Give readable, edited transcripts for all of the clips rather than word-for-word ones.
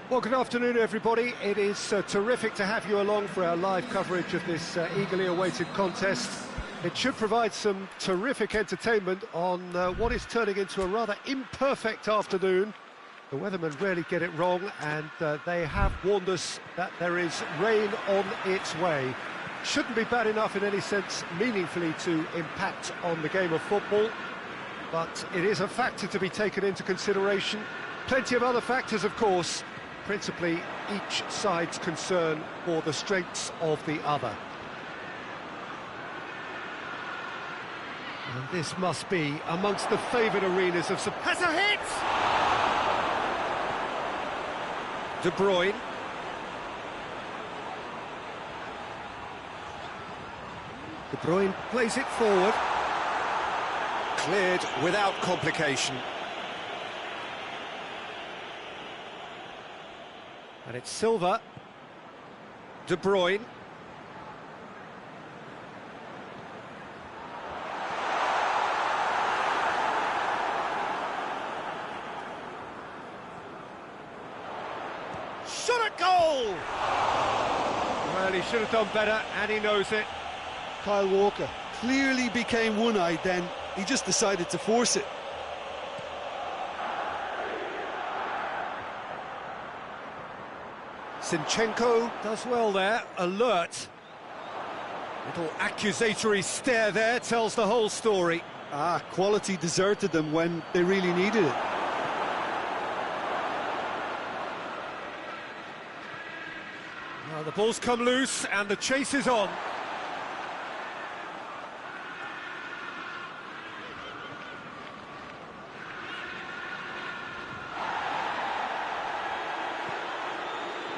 Well, good afternoon, everybody. It is terrific to have you along for our live coverage of this eagerly awaited contest. It should provide some terrific entertainment on what is turning into a rather imperfect afternoon. The weathermen rarely get it wrong, and they have warned us that there is rain on its way. Shouldn't be bad enough in any sense meaningfully to impact on the game of football, but it is a factor to be taken into consideration. Plenty of other factors, of course, principally each side's concern for the strengths of the other. And this must be amongst the favoured arenas of some... Has a hit! De Bruyne. De Bruyne plays it forward. Cleared without complication. And it's Silva. De Bruyne. Shot at goal! Well, he should have done better, and he knows it. Kyle Walker clearly became one-eyed then. He just decided to force it. Zinchenko does well there, alert. Little accusatory stare there tells the whole story. Quality deserted them when they really needed it. Now the ball's come loose and the chase is on.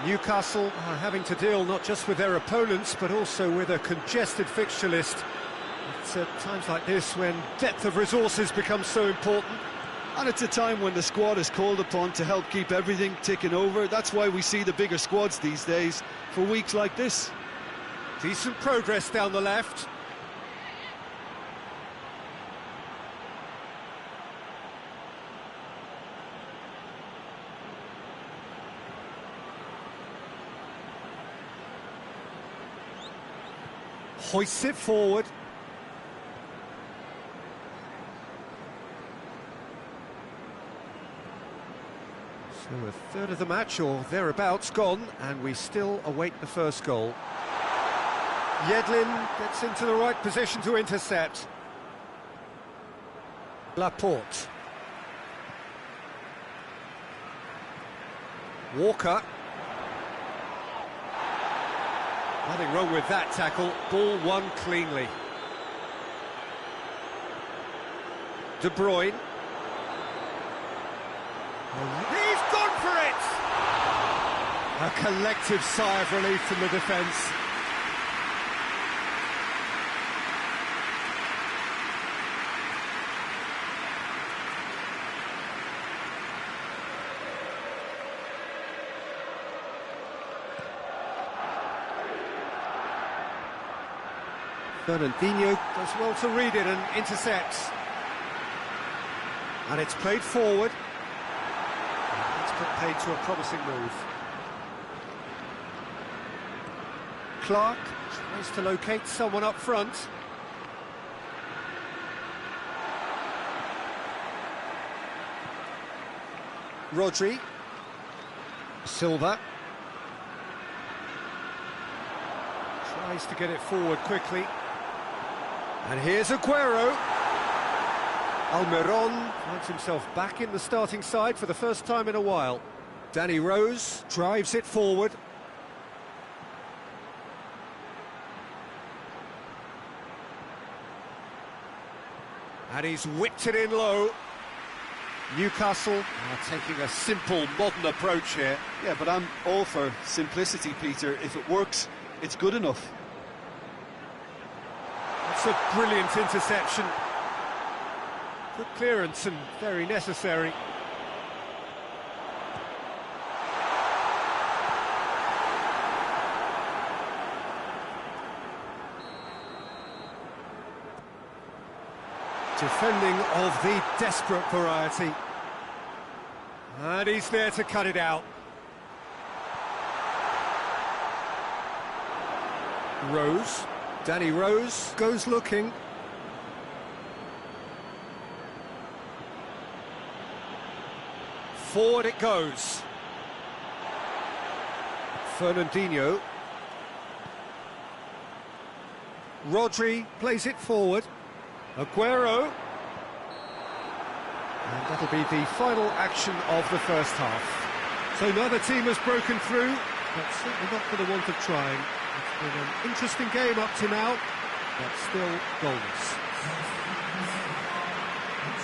Newcastle are having to deal not just with their opponents, but also with a congested fixture list. It's at times like this when depth of resources becomes so important. And it's a time when the squad is called upon to help keep everything ticking over. That's why we see the bigger squads these days, for weeks like this. Decent progress down the left. Hoists it forward. So a third of the match, or thereabouts, gone, and we still await the first goal. Yedlin gets into the right position to intercept. Laporte. Walker. Nothing wrong with that tackle, ball won cleanly. De Bruyne. He's gone for it! A collective sigh of relief from the defence. Fernandinho does well to read it and intercepts. And it's played forward. And it's put paid to a promising move. Clark tries to locate someone up front. Rodri. Silva. Tries to get it forward quickly. And here's Aguero. Almiron finds himself back in the starting side for the first time in a while. Danny Rose drives it forward. And he's whipped it in low. Newcastle are taking a simple, modern approach here. Yeah, but I'm all for simplicity, Peter. If it works, it's good enough. It's a brilliant interception. Good clearance and very necessary. Defending of the desperate variety. And he's there to cut it out. Rose. Danny Rose goes looking. Forward it goes. Fernandinho. Rodri plays it forward. Aguero. And that'll be the final action of the first half. So neither team has broken through, but certainly not for the want of trying. It's been an interesting game up to now, but still goalless.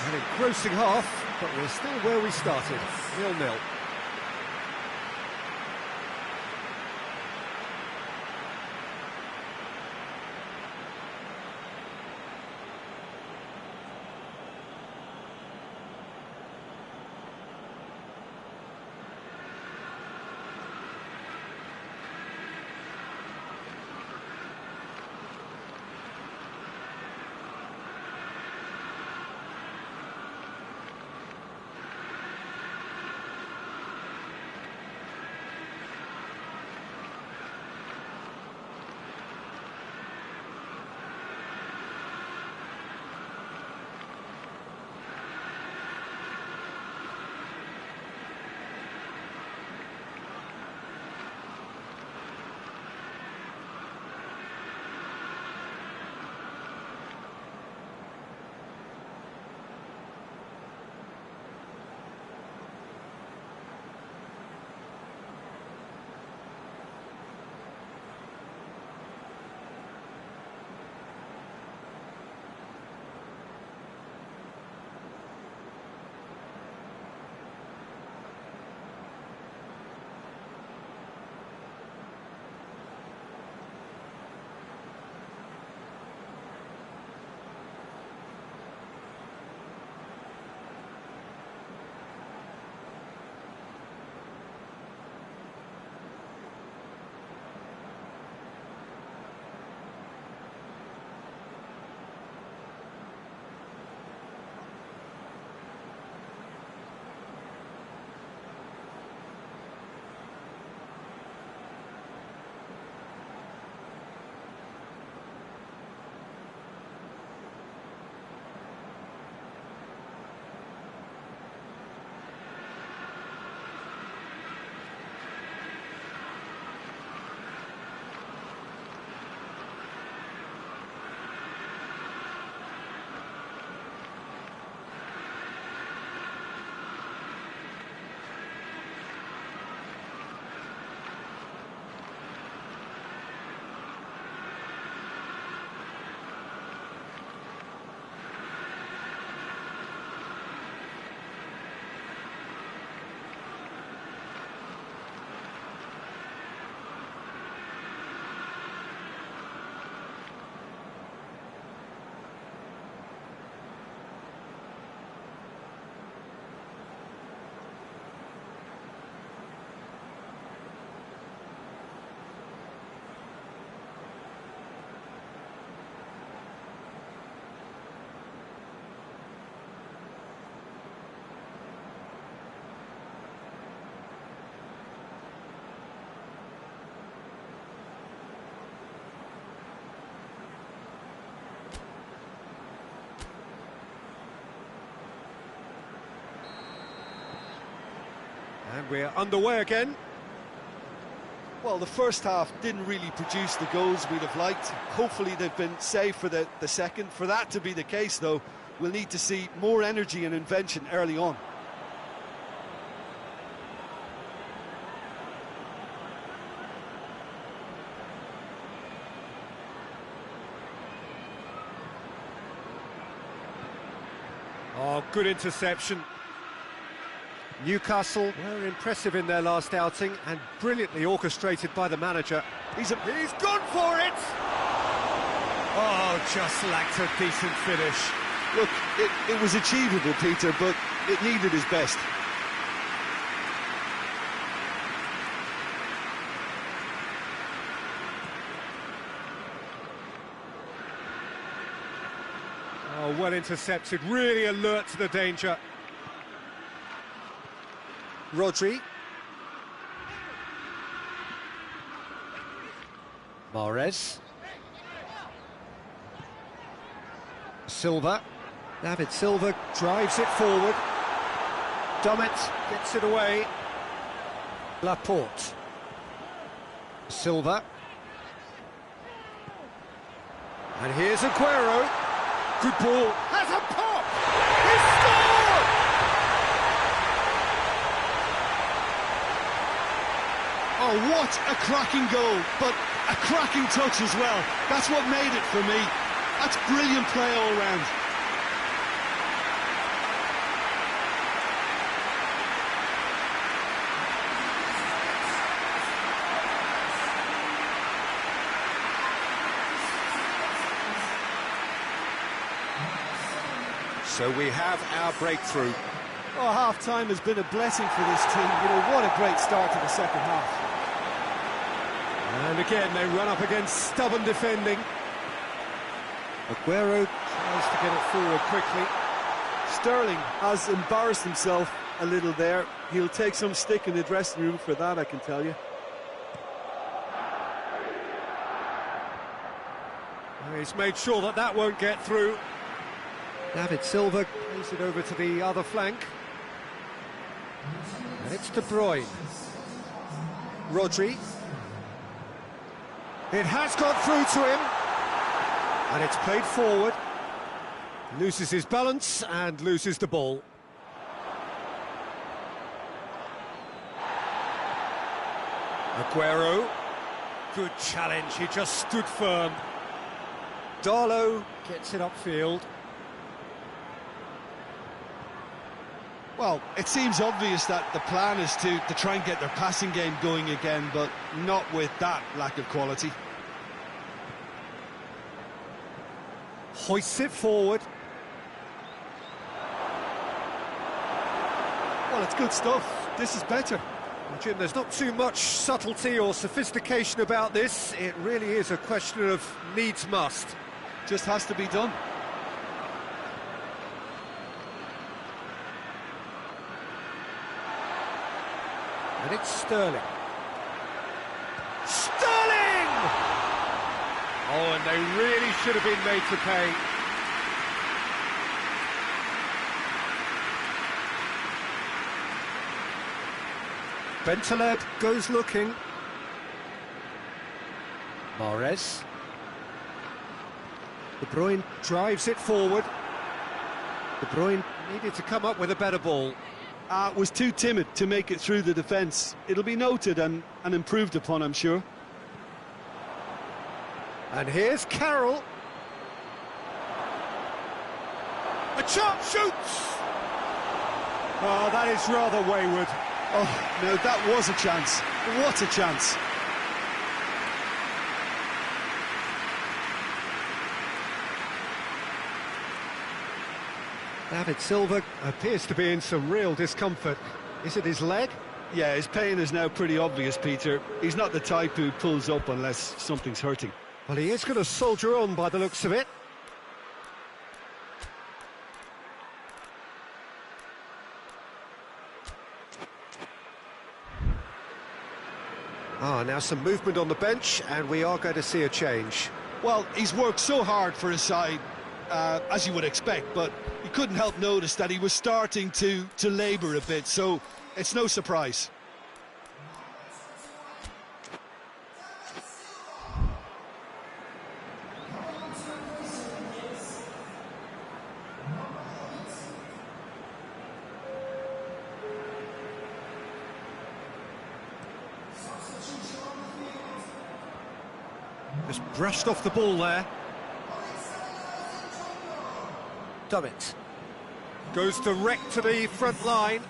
An engrossing half, but we're still where we started, 0-0. And we're underway again. Well, the first half didn't really produce the goals we'd have liked. Hopefully they've been saved for the second. For that to be the case, though, we'll need to see more energy and invention early on. Oh, good interception. Newcastle were impressive in their last outing and brilliantly orchestrated by the manager. He's gone for it! Oh, just lacked a decent finish. Look, it was achievable, Peter, but it needed his best. Oh, well intercepted, really alert to the danger. Rodri. Mahrez. Silva. David Silva drives it forward. Dummett gets it away. Laporte. Silva. And here's Aguero. Good ball. Has a pop! He scored! Oh, what a cracking goal, but a cracking touch as well. That's what made it for me. That's brilliant play all round. So we have our breakthrough. Oh, half-time has been a blessing for this team. You know, what a great start to the second half. And again, they run up against stubborn defending. Aguero tries to get it forward quickly. Sterling has embarrassed himself a little there. He'll take some stick in the dressing room for that, I can tell you. He's made sure that that won't get through. David Silva plays it over to the other flank. And it's De Bruyne. Rodri. It has got through to him. And it's played forward. Loses his balance and loses the ball. Aguero. Good challenge, he just stood firm. Darlow gets it upfield. Well, it seems obvious that the plan is to try and get their passing game going again, but not with that lack of quality. Hoists it forward. Well, it's good stuff. This is better. Well, Jim, there's not too much subtlety or sophistication about this. It really is a question of needs must. Just has to be done. And it's Sterling. Sterling! Oh, and they really should have been made to pay. Bentaleb goes looking. Mahrez. De Bruyne drives it forward. De Bruyne needed to come up with a better ball. Was too timid to make it through the defence. It'll be noted and improved upon, I'm sure. And here's Carroll. A chance, shoots! Oh, that is rather wayward. Oh, no, that was a chance. What a chance. David Silva appears to be in some real discomfort. Is it his leg? Yeah, his pain is now pretty obvious, Peter. He's not the type who pulls up unless something's hurting. Well, he is going to soldier on by the looks of it. Now some movement on the bench, and we are going to see a change. Well, he's worked so hard for his side, as you would expect, but you couldn't help notice that he was starting to labour a bit, so it's no surprise. Just brushed off the ball there. Dummett goes direct to the front line.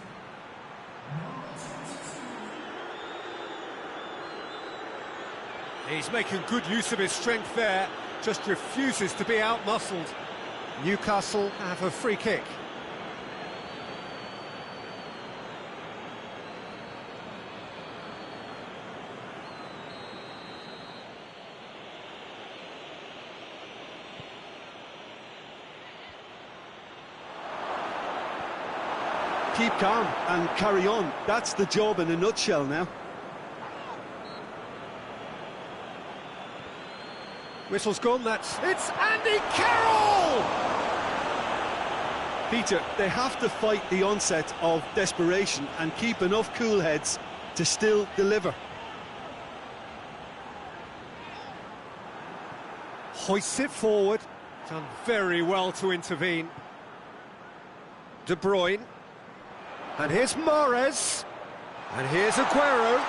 He's making good use of his strength there, just refuses to be out-muscled. Newcastle have a free kick. Keep calm and carry on. That's the job in a nutshell now. Whistle's gone, it's Andy Carroll! Peter, they have to fight the onset of desperation and keep enough cool heads to still deliver. Hoists it forward. Done very well to intervene. De Bruyne. And here's Mahrez. And here's Aguero.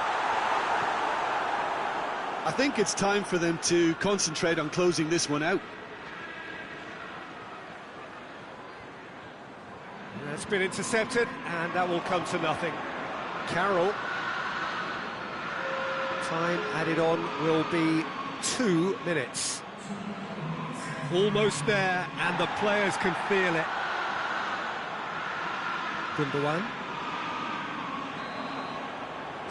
I think it's time for them to concentrate on closing this one out. That's been intercepted, and that will come to nothing. Carroll. Time added on will be 2 minutes. Almost there, and the players can feel it. Gundogan.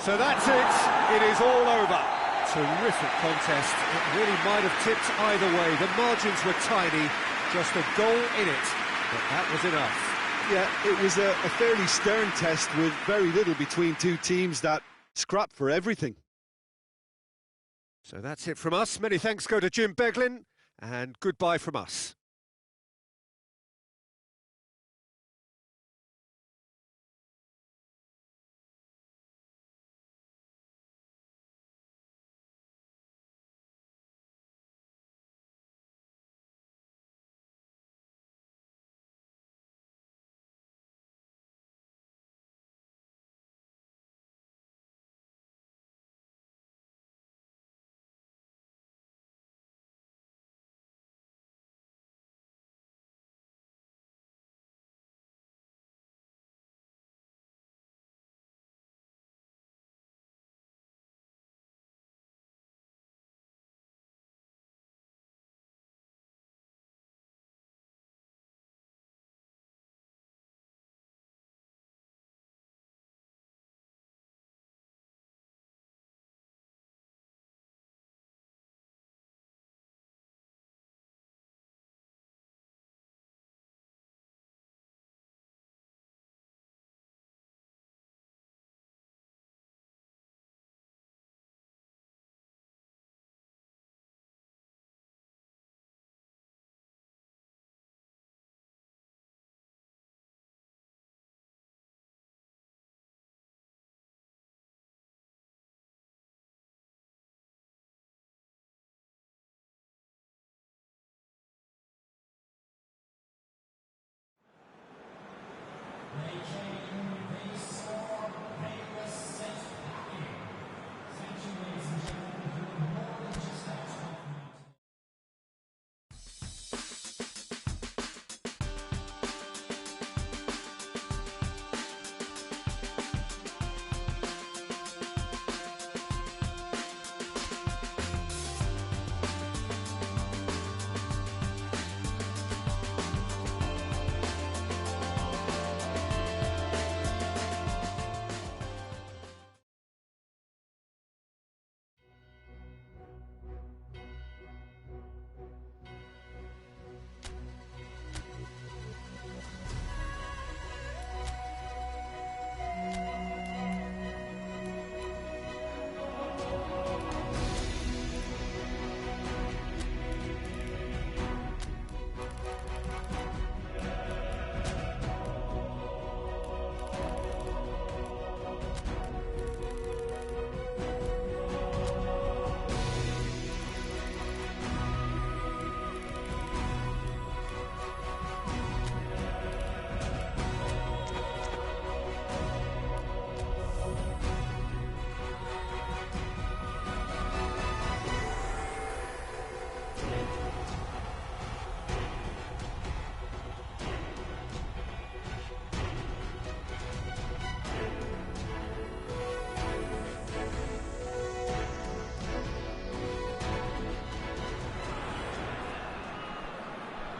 So that's it. It is all over. Terrific contest. It really might have tipped either way. The margins were tiny, just a goal in it, but that was enough. Yeah, it was a fairly stern test with very little between two teams that scrapped for everything. So that's it from us. Many thanks go to Jim Beglin, and goodbye from us.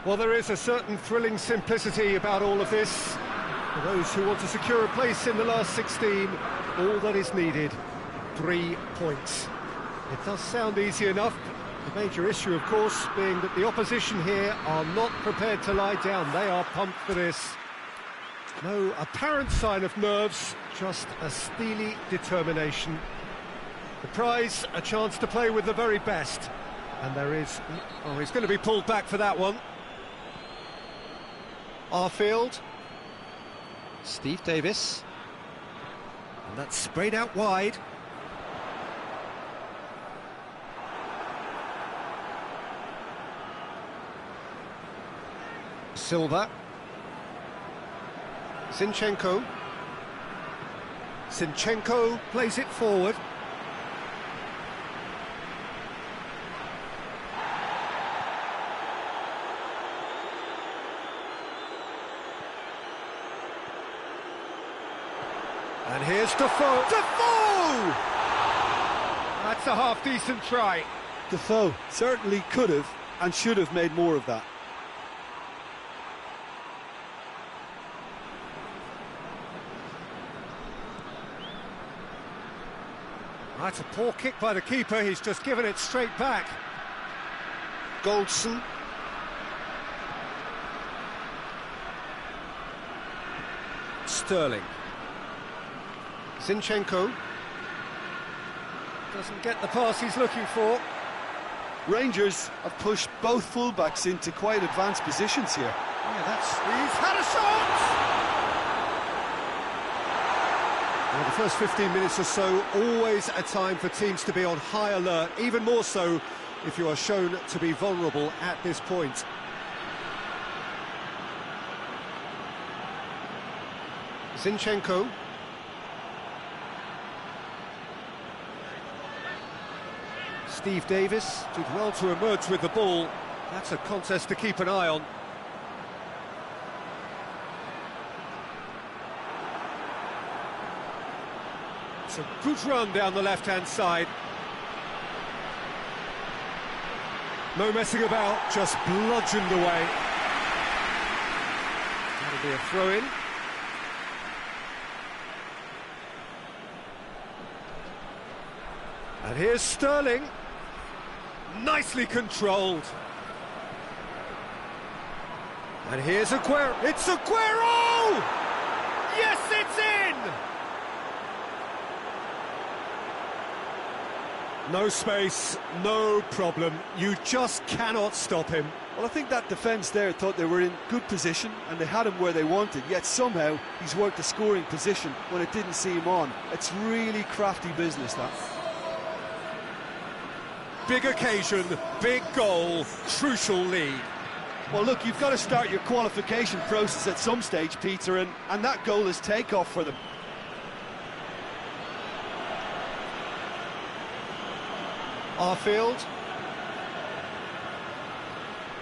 Well, there is a certain thrilling simplicity about all of this. For those who want to secure a place in the last 16, all that is needed, 3 points. It does sound easy enough. The major issue, of course, being that the opposition here are not prepared to lie down. They are pumped for this. No apparent sign of nerves, just a steely determination. The prize, a chance to play with the very best. And there is... oh, he's going to be pulled back for that one. Arfield. Steve Davis. And that's sprayed out wide. Silva. Zinchenko. Zinchenko plays it forward. And here's Defoe. Defoe! That's a half-decent try. Defoe certainly could have and should have made more of that. That's a poor kick by the keeper, he's just given it straight back. Goldson. Sterling. Zinchenko. Doesn't get the pass he's looking for. Rangers have pushed both fullbacks into quite advanced positions here. Yeah, he's had a shot! Well, the first 15 minutes or so, always a time for teams to be on high alert, even more so if you are shown to be vulnerable at this point. Zinchenko. Steve Davis did well to emerge with the ball. That's a contest to keep an eye on. It's a good run down the left-hand side. No messing about, just bludgeoned away. That'll be a throw-in. And here's Sterling. Nicely controlled. And here's Aguero. It's Aguero! Yes, it's in! No space, no problem. You just cannot stop him. Well, I think that defence there thought they were in good position and they had him where they wanted, yet somehow he's worked a scoring position when it didn't see him on. It's really crafty business, that. Big occasion, big goal, crucial lead. Well, look, you've got to start your qualification process at some stage, Peter, and that goal is takeoff for them. Arfield.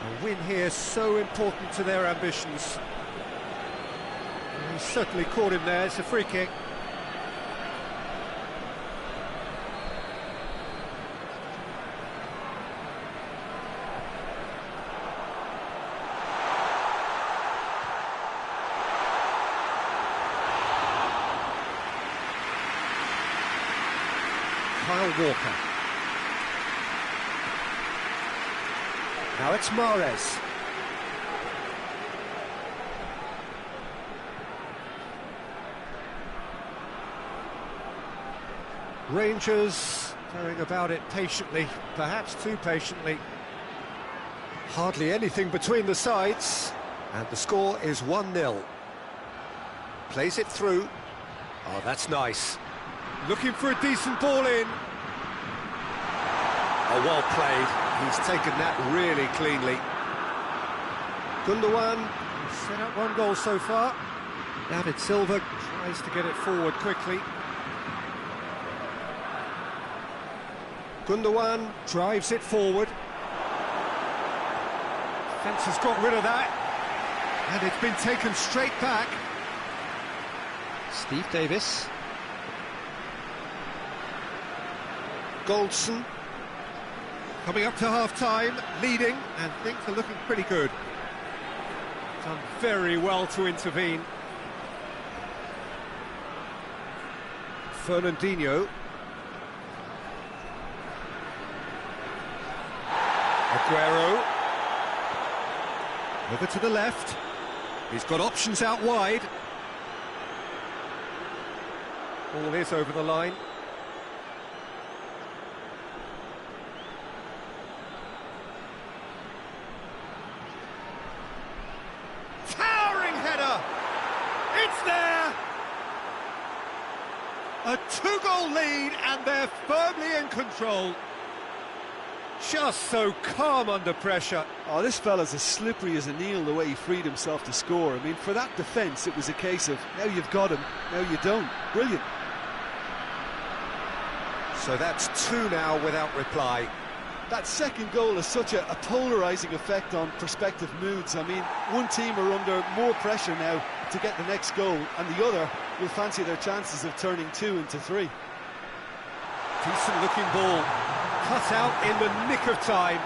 A win here so important to their ambitions. He certainly caught him there. It's a free kick. Kyle Walker. Now it's Mahrez. Rangers going about it patiently, perhaps too patiently. Hardly anything between the sides, and the score is 1-0. Plays it through. Oh, that's nice. Looking for a decent ball in. Oh, well played. He's taken that really cleanly. Gundogan set up one goal so far. David Silva tries to get it forward quickly. Gundogan drives it forward. Defence has got rid of that. And it's been taken straight back. Steve Davis. Goldson. Coming up to half-time, leading, and things are looking pretty good. Done very well to intervene. Fernandinho. Aguero. Over to the left. He's got options out wide. Ball is over the line. A two-goal lead, and they're firmly in control. Just so calm under pressure. Oh, this fella's as slippery as a Neil, the way he freed himself to score. I mean, for that defence, it was a case of, now you've got him, now you don't. Brilliant. So that's two now without reply. That second goal has such a polarising effect on prospective moods. I mean, one team are under more pressure now to get the next goal, and the other will fancy their chances of turning 2 into 3. Decent looking ball, cut out in the nick of time.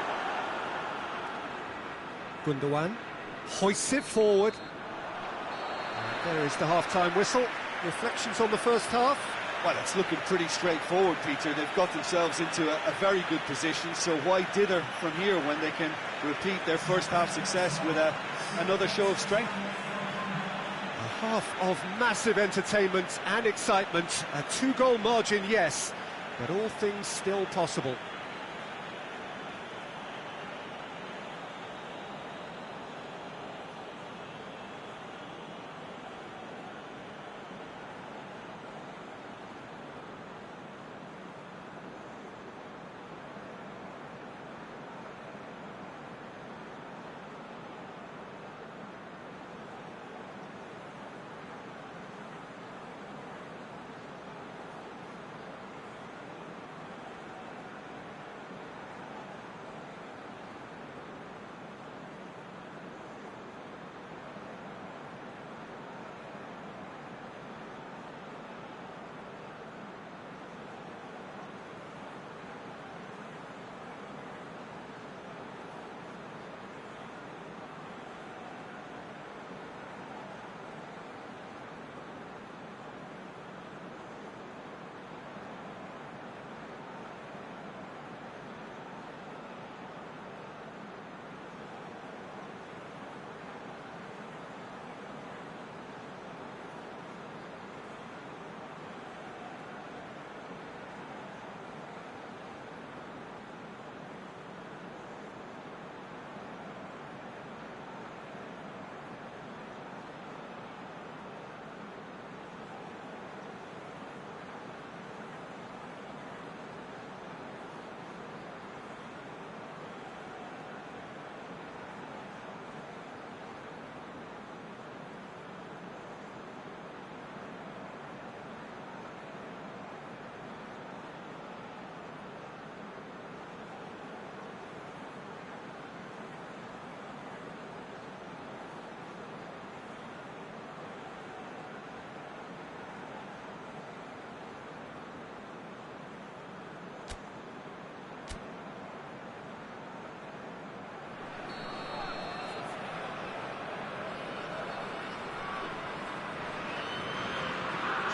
Gundogan hoists it forward. And there is the half-time whistle. Reflections on the first half? Well, it's looking pretty straightforward, Peter. They've got themselves into a very good position, so why dither from here when they can repeat their first half success with another show of strength? A half of massive entertainment and excitement. A two-goal margin, yes, but all things still possible.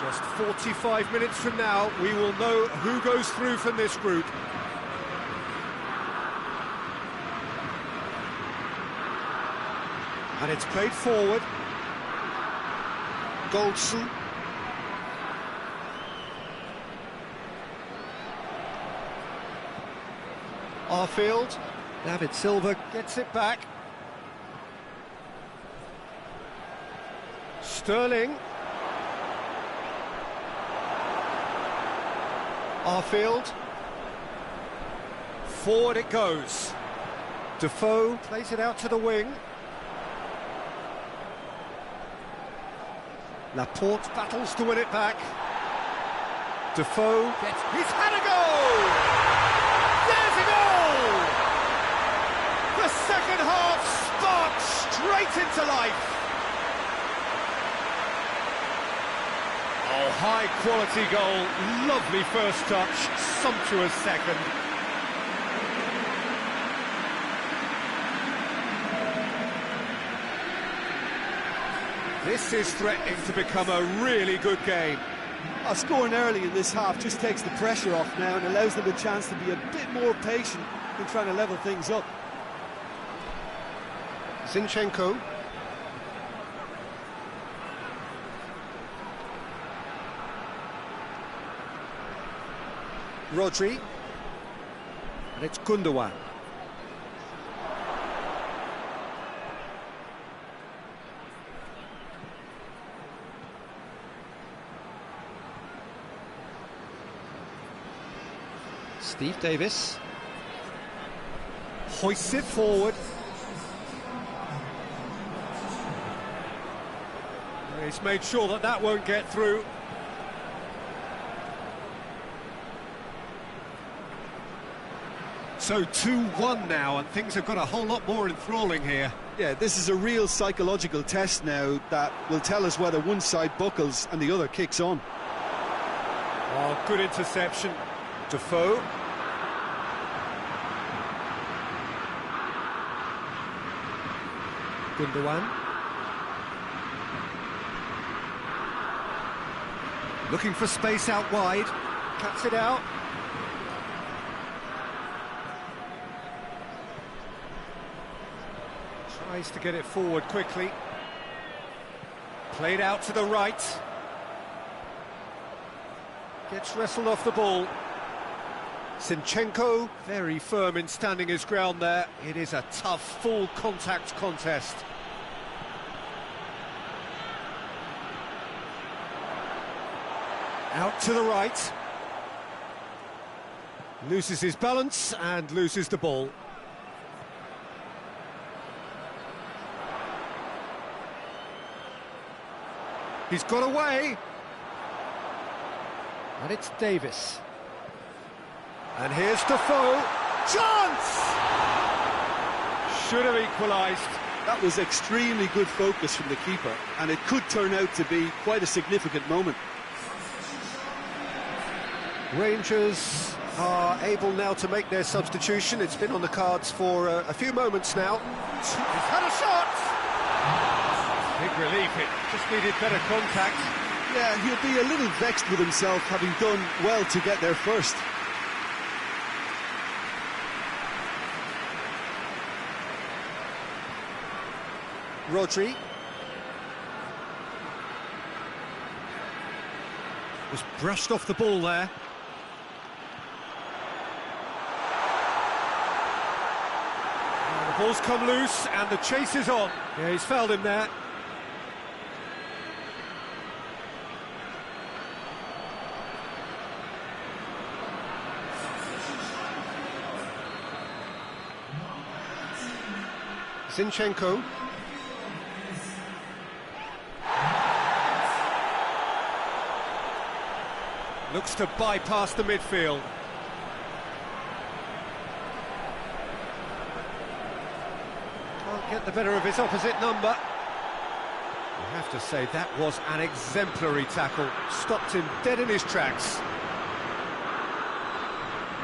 Just 45 minutes from now, we will know who goes through from this group. And it's played forward. Goldson. Arfield. David Silva gets it back. Sterling. Arfield. Forward it goes. Defoe plays it out to the wing. Laporte battles to win it back. Defoe gets... He's had a goal! There's a goal! The second half sparks straight into life. Oh, high-quality goal, lovely first touch, sumptuous second. This is threatening to become a really good game. Scoring early in this half just takes the pressure off now and allows them a chance to be a bit more patient in trying to level things up. Zinchenko. Rodri, and it's Gundogan. Steve Davis hoists it forward. He's made sure that that won't get through. So 2-1 now, and things have got a whole lot more enthralling here. Yeah, this is a real psychological test now that will tell us whether one side buckles and the other kicks on. Oh, good interception. Defoe. Gundogan. Looking for space out wide. Cuts it out. Tries to get it forward quickly. Played out to the right. Gets wrestled off the ball. Zinchenko, very firm in standing his ground there. It is a tough, full contact contest. Out to the right. Loses his balance and loses the ball. He's got away. And it's Davis. And here's Defoe. Chance! Should have equalised. That was extremely good focus from the keeper, and it could turn out to be quite a significant moment. Rangers are able now to make their substitution. It's been on the cards for a few moments now. He's had a shot! Big relief, it just needed better contact. Yeah, he'll be a little vexed with himself, having done well to get there first. Rodri. Was brushed off the ball there. And the ball's come loose and the chase is on. Yeah, he's fouled him there. Zinchenko. Looks to bypass the midfield. Can't get the better of his opposite number. I have to say, that was an exemplary tackle. Stopped him dead in his tracks.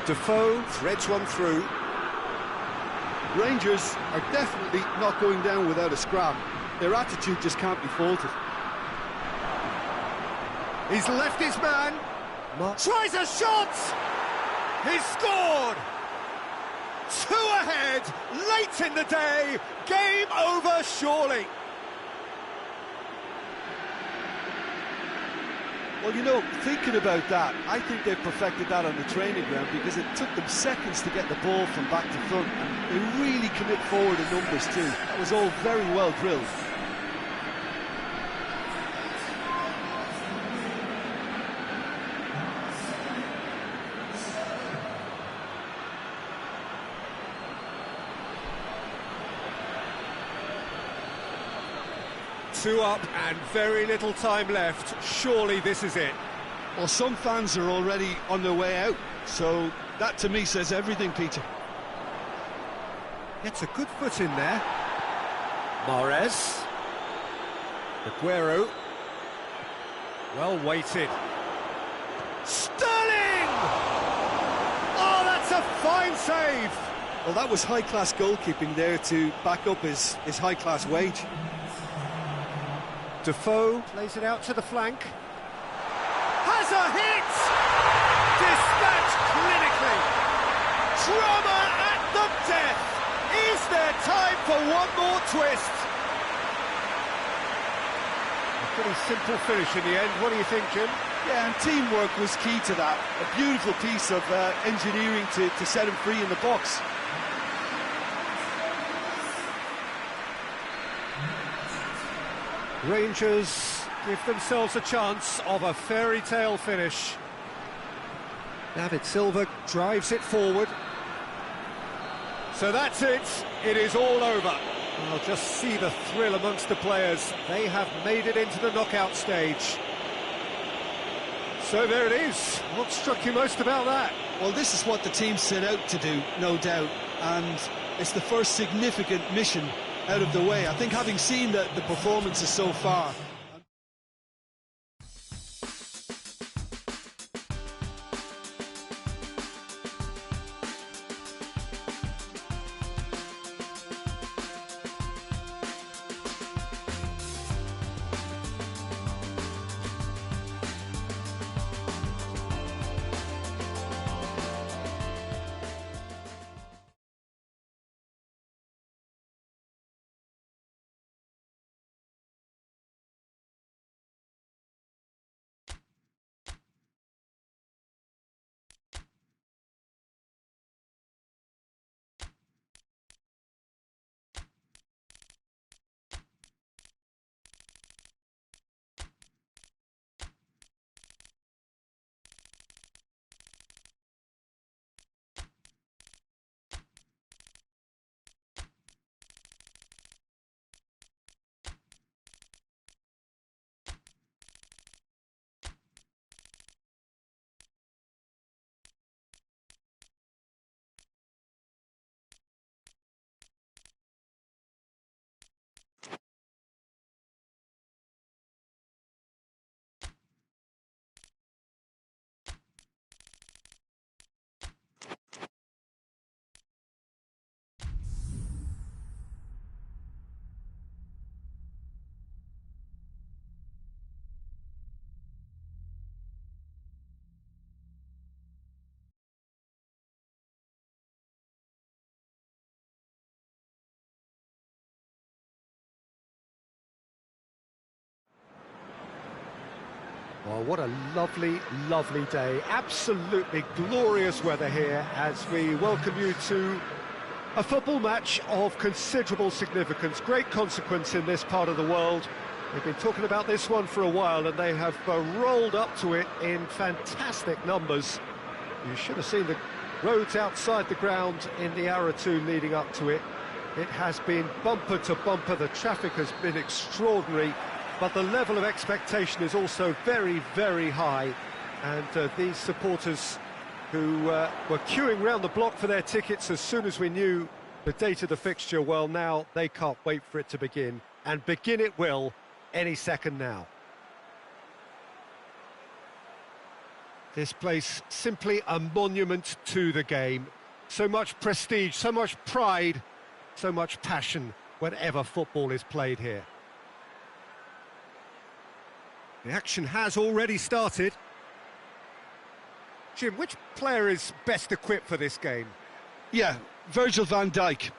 Defoe threads one through. Rangers are definitely not going down without a scrap. Their attitude just can't be faulted. He's left his man. Tries a shot! He's scored! 2 ahead, late in the day, game over surely. Well, you know, thinking about that, I think they perfected that on the training ground because it took them seconds to get the ball from back to front, and they really commit forward in numbers too. That was all very well drilled. Two up and very little time left. Surely this is it. Well, some fans are already on their way out, so that to me says everything, Peter. Gets a good foot in there. Mahrez. Aguero. Well weighted. Sterling! Oh, that's a fine save! Well, that was high-class goalkeeping there to back up his high-class wage. Defoe plays it out to the flank. Has a hit! Dispatched clinically. Drama at the death. Is there time for one more twist? A pretty simple finish in the end. What do you think, Jim? Yeah, and teamwork was key to that. A beautiful piece of engineering to set him free in the box. Rangers give themselves a chance of a fairy tale finish. David Silva drives it forward. So that's it. It is all over. I'll just see the thrill amongst the players. They have made it into the knockout stage. So there it is. What struck you most about that? Well, this is what the team set out to do, no doubt, and it's the first significant mission out of the way. I think having seen the performances so far, Well, what a lovely, lovely day. Absolutely glorious weather here as we welcome you to a football match of considerable significance, great consequence in this part of the world. They've been talking about this one for a while and they have rolled up to it in fantastic numbers. You should have seen the roads outside the ground in the hour or two leading up to it. It has been bumper to bumper, the traffic has been extraordinary. But the level of expectation is also very, very high. And these supporters who were queuing round the block for their tickets as soon as we knew the date of the fixture, well, now they can't wait for it to begin. And begin it will any second now. This place simply a monument to the game. So much prestige, so much pride, so much passion whenever football is played here. The action has already started. Jim, which player is best equipped for this game? yeah, Virgil van Dijk.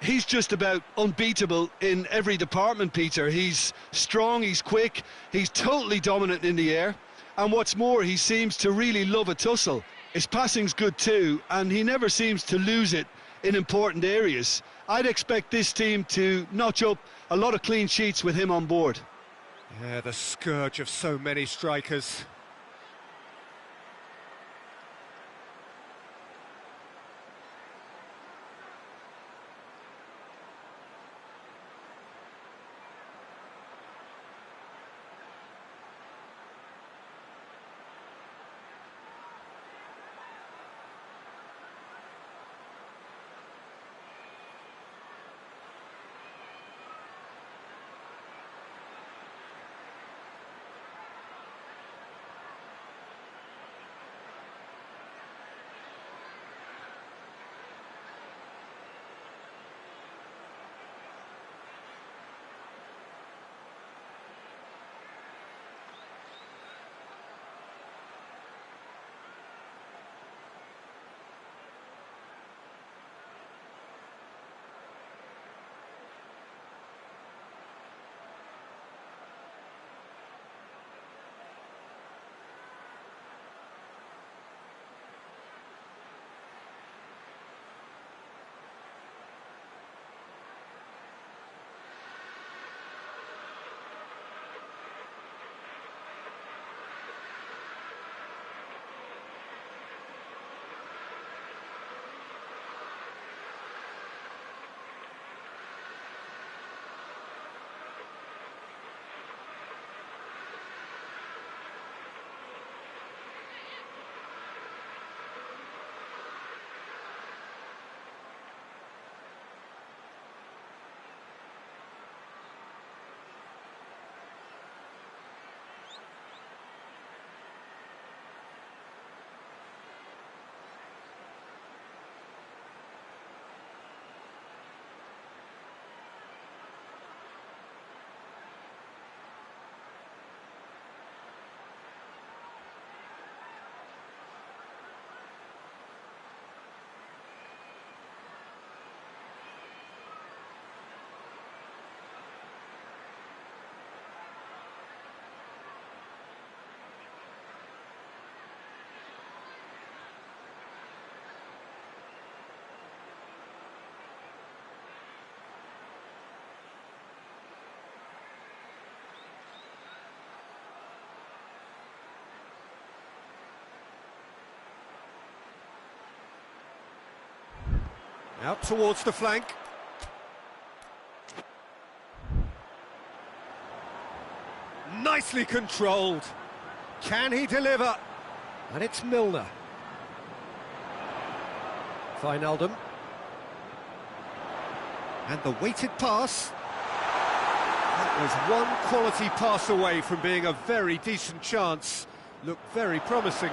He's just about unbeatable in every department, Peter. He's strong, he's quick, he's totally dominant in the air. And what's more, he seems to really love a tussle. His passing's good too, and he never seems to lose it in important areas. I'd expect this team to notch up a lot of clean sheets with him on board. Yeah, the scourge of so many strikers. Out towards the flank. Nicely controlled. Can he deliver? And it's Milner. Wijnaldum. And the weighted pass. That was one quality pass away from being a very decent chance. Looked very promising.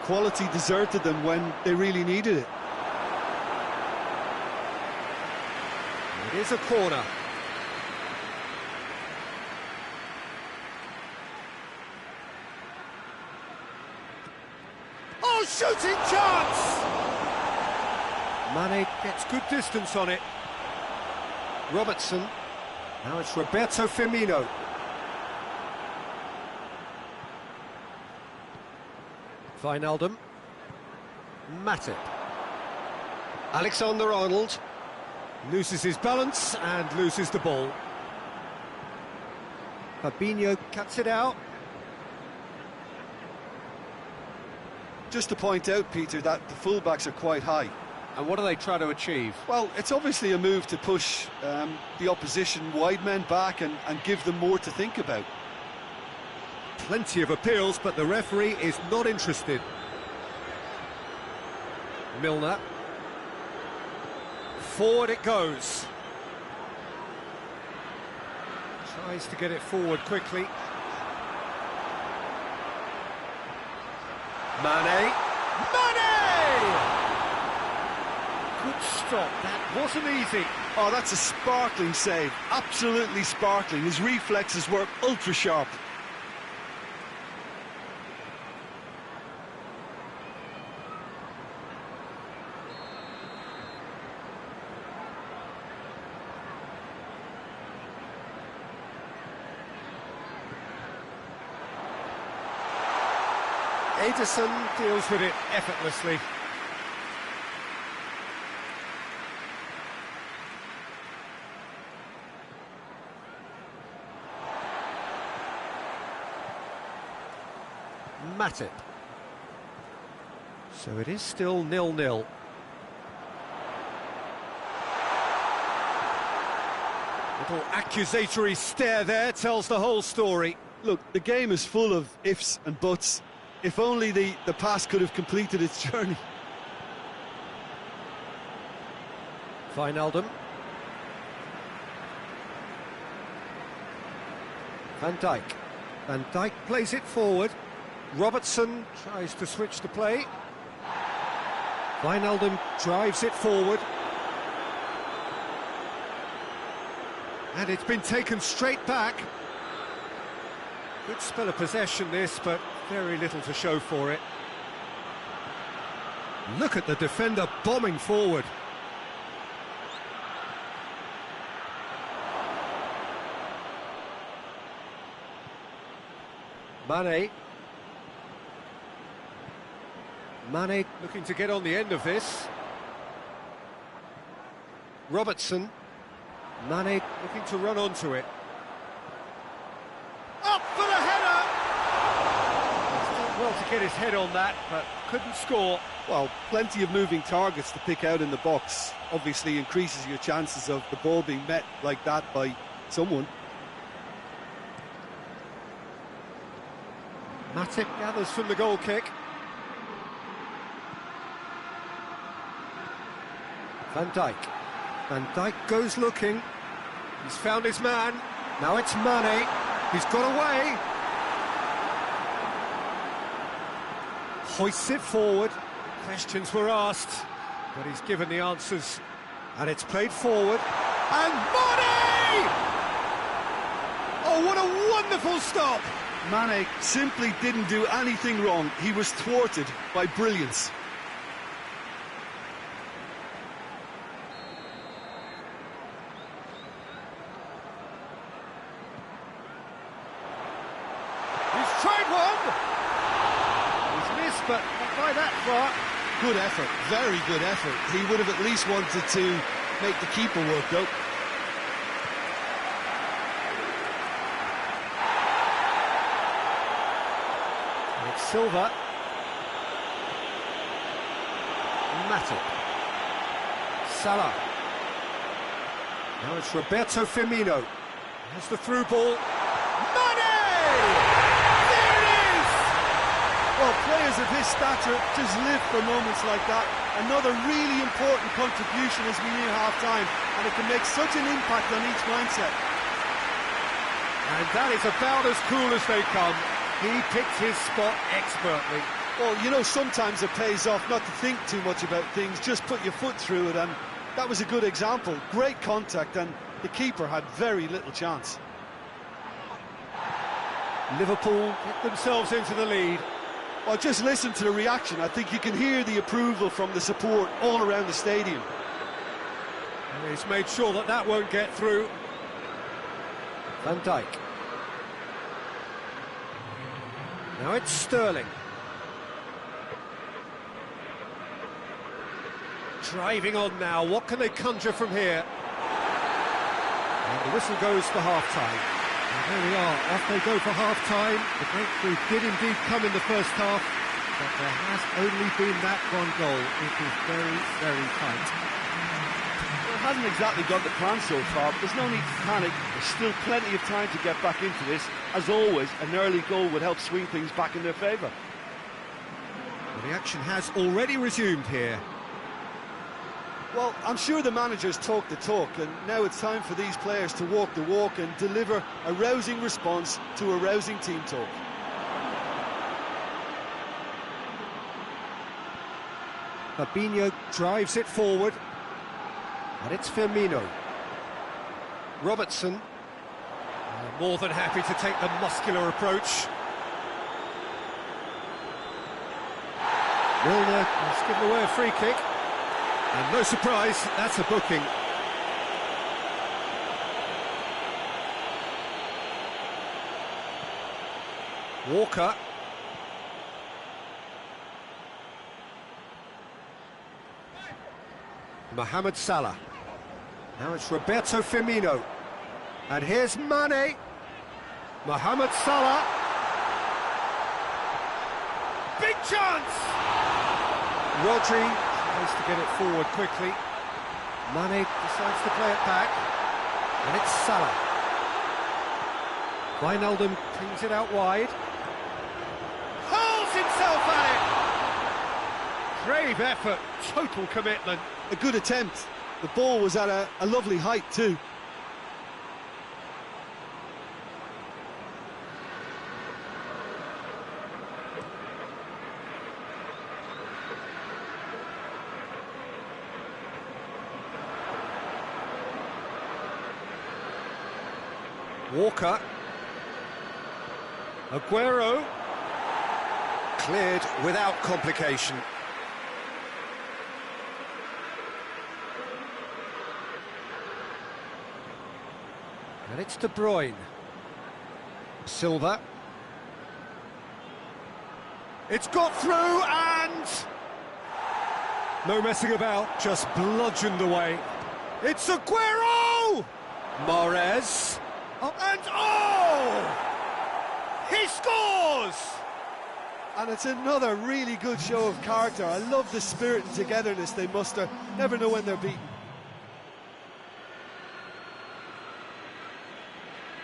Quality deserted them when they really needed it. It is a corner. Oh, shooting chance! Mane gets good distance on it. Robertson. Now it's Roberto Firmino. Wijnaldum. Matip. Alexander-Arnold. Loses his balance and loses the ball. Fabinho cuts it out. Just to point out, Peter, that the fullbacks are quite high. And what do they try to achieve? Well, it's obviously a move to push the opposition wide men back and give them more to think about. Plenty of appeals, but the referee is not interested. Milner. Forward it goes. Tries to get it forward quickly. Mane. Mane! Good stop. That wasn't easy. Oh, that's a sparkling save. Absolutely sparkling. His reflexes were ultra sharp. Ederson deals with it effortlessly. Matip. So it is still 0-0. Little accusatory stare there tells the whole story. Look, the game is full of ifs and buts. If only the pass could have completed its journey. Wijnaldum. Van Dijk. Van Dijk plays it forward. Robertson tries to switch the play. Wijnaldum drives it forward. And it's been taken straight back. Good spell of possession this, but very little to show for it. Look at the defender bombing forward. Mane. Mane looking to get on the end of this. Robertson. Mane looking to run onto it. Up for the header! He's done well to get his head on that, but couldn't score. Well, plenty of moving targets to pick out in the box. Obviously increases your chances of the ball being met like that by someone. Matip gathers from the goal kick. Van Dijk. Van Dijk goes looking. He's found his man. Now it's Mane. He's got away. Hoists it forward. Questions were asked, but he's given the answers. And it's played forward. And Mane! Oh, what a wonderful stop! Mane simply didn't do anything wrong. He was thwarted by brilliance. He's tried one! He's missed, but not by that far. Good effort, very good effort. He would have at least wanted to make the keeper work, though. Silva. Matip. Salah. Now it's Roberto Firmino. Here's the through ball. Well, players of his stature just live for moments like that. Another really important contribution as we near half-time, and it can make such an impact on each mindset. And that is about as cool as they come. He picked his spot expertly. Well, you know, sometimes it pays off not to think too much about things, just put your foot through it, and that was a good example. Great contact, and the keeper had very little chance. Liverpool get themselves into the lead. Well, just listen to the reaction. I think you can hear the approval from the support all around the stadium. And he's made sure that that won't get through. Van Dijk. Now it's Sterling. Driving on now, what can they conjure from here? And the whistle goes for half-time. And there we are, off they go for half-time. The breakthrough did indeed come in the first half, but there has only been that one goal. It is very, very tight. Well, it hasn't exactly got the plan so far, but there's no need to panic. There's still plenty of time to get back into this. As always, an early goal would help swing things back in their favour. Well, the action has already resumed here. Well, I'm sure the managers talk the talk, and now it's time for these players to walk the walk and deliver a rousing response to a rousing team talk. Fabinho drives it forward, and it's Firmino. Robertson, more than happy to take the muscular approach. Milner has given away a free kick. And no surprise, that's a booking. Walker. Mohamed Salah. Now it's Roberto Firmino. And here's Mane. Mohamed Salah. Big chance! Rodri tries to get it forward quickly. Mane decides to play it back. And it's Salah. Wijnaldum brings it out wide. Hurls himself at it! Brave effort, total commitment. A good attempt. The ball was at a lovely height too. Walker. Aguero. Cleared without complication. And it's De Bruyne. Silva. It's got through and... no messing about, just bludgeoned away. It's Aguero! Mahrez. Oh, and he scores! And it's another really good show of character. I love the spirit and togetherness they muster. Never know when they're beaten.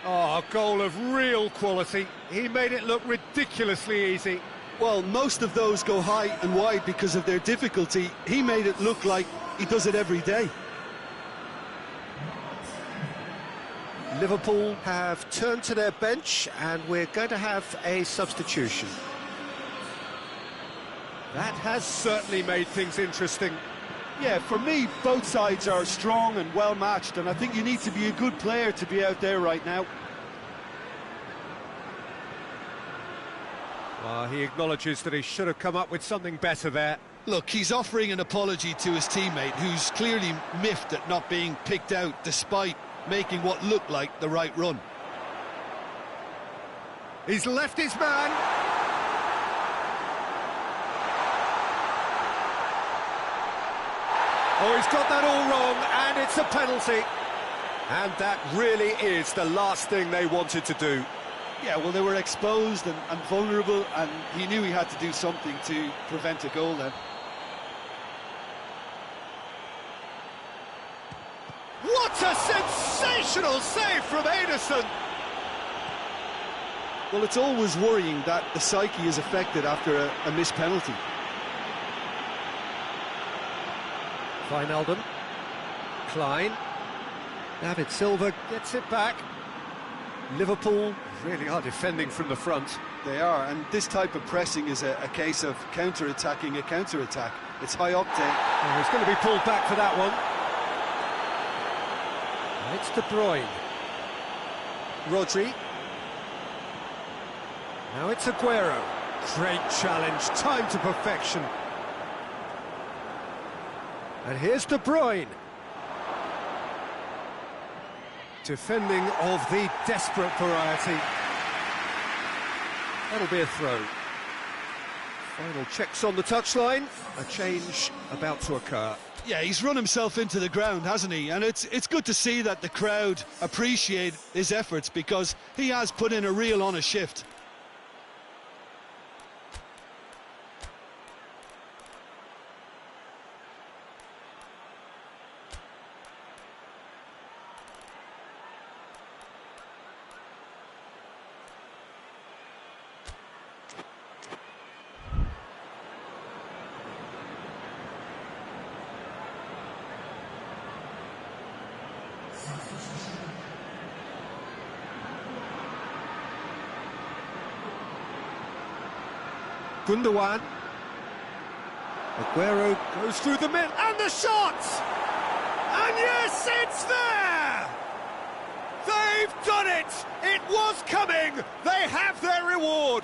Oh, a goal of real quality. He made it look ridiculously easy. Well, most of those go high and wide because of their difficulty. He made it look like he does it every day. Liverpool have turned to their bench and we're going to have a substitution. That has certainly made things interesting. Yeah, for me, both sides are strong and well matched, and I think you need to be a good player to be out there right now. Well, he acknowledges that he should have come up with something better there. Look, he's offering an apology to his teammate, who's clearly miffed at not being picked out despite making what looked like the right run. He's left his man. Oh, he's got that all wrong, and it's a penalty. And that really is the last thing they wanted to do. Yeah, well, they were exposed and vulnerable, and he knew he had to do something to prevent a goal then. What a sensational save from Ederson! Well, it's always worrying that the psyche is affected after a missed penalty. Wijnaldum. Klein. David Silva gets it back. Liverpool really are defending from the front. They are, and this type of pressing is a case of counter-attacking a counter-attack. It's high octane. Oh, he's going to be pulled back for that one. It's De Bruyne. Rodri. Now it's Aguero. Great challenge, time to perfection. And here's De Bruyne. Defending of the desperate variety. That'll be a throw. Final checks on the touchline. A change about to occur. Yeah, he's run himself into the ground, hasn't he? And it's good to see that the crowd appreciate his efforts, because he has put in a real honest shift. Gundogan. Aguero goes through the middle, and the shot! And yes, it's there! They've done it! It was coming! They have their reward!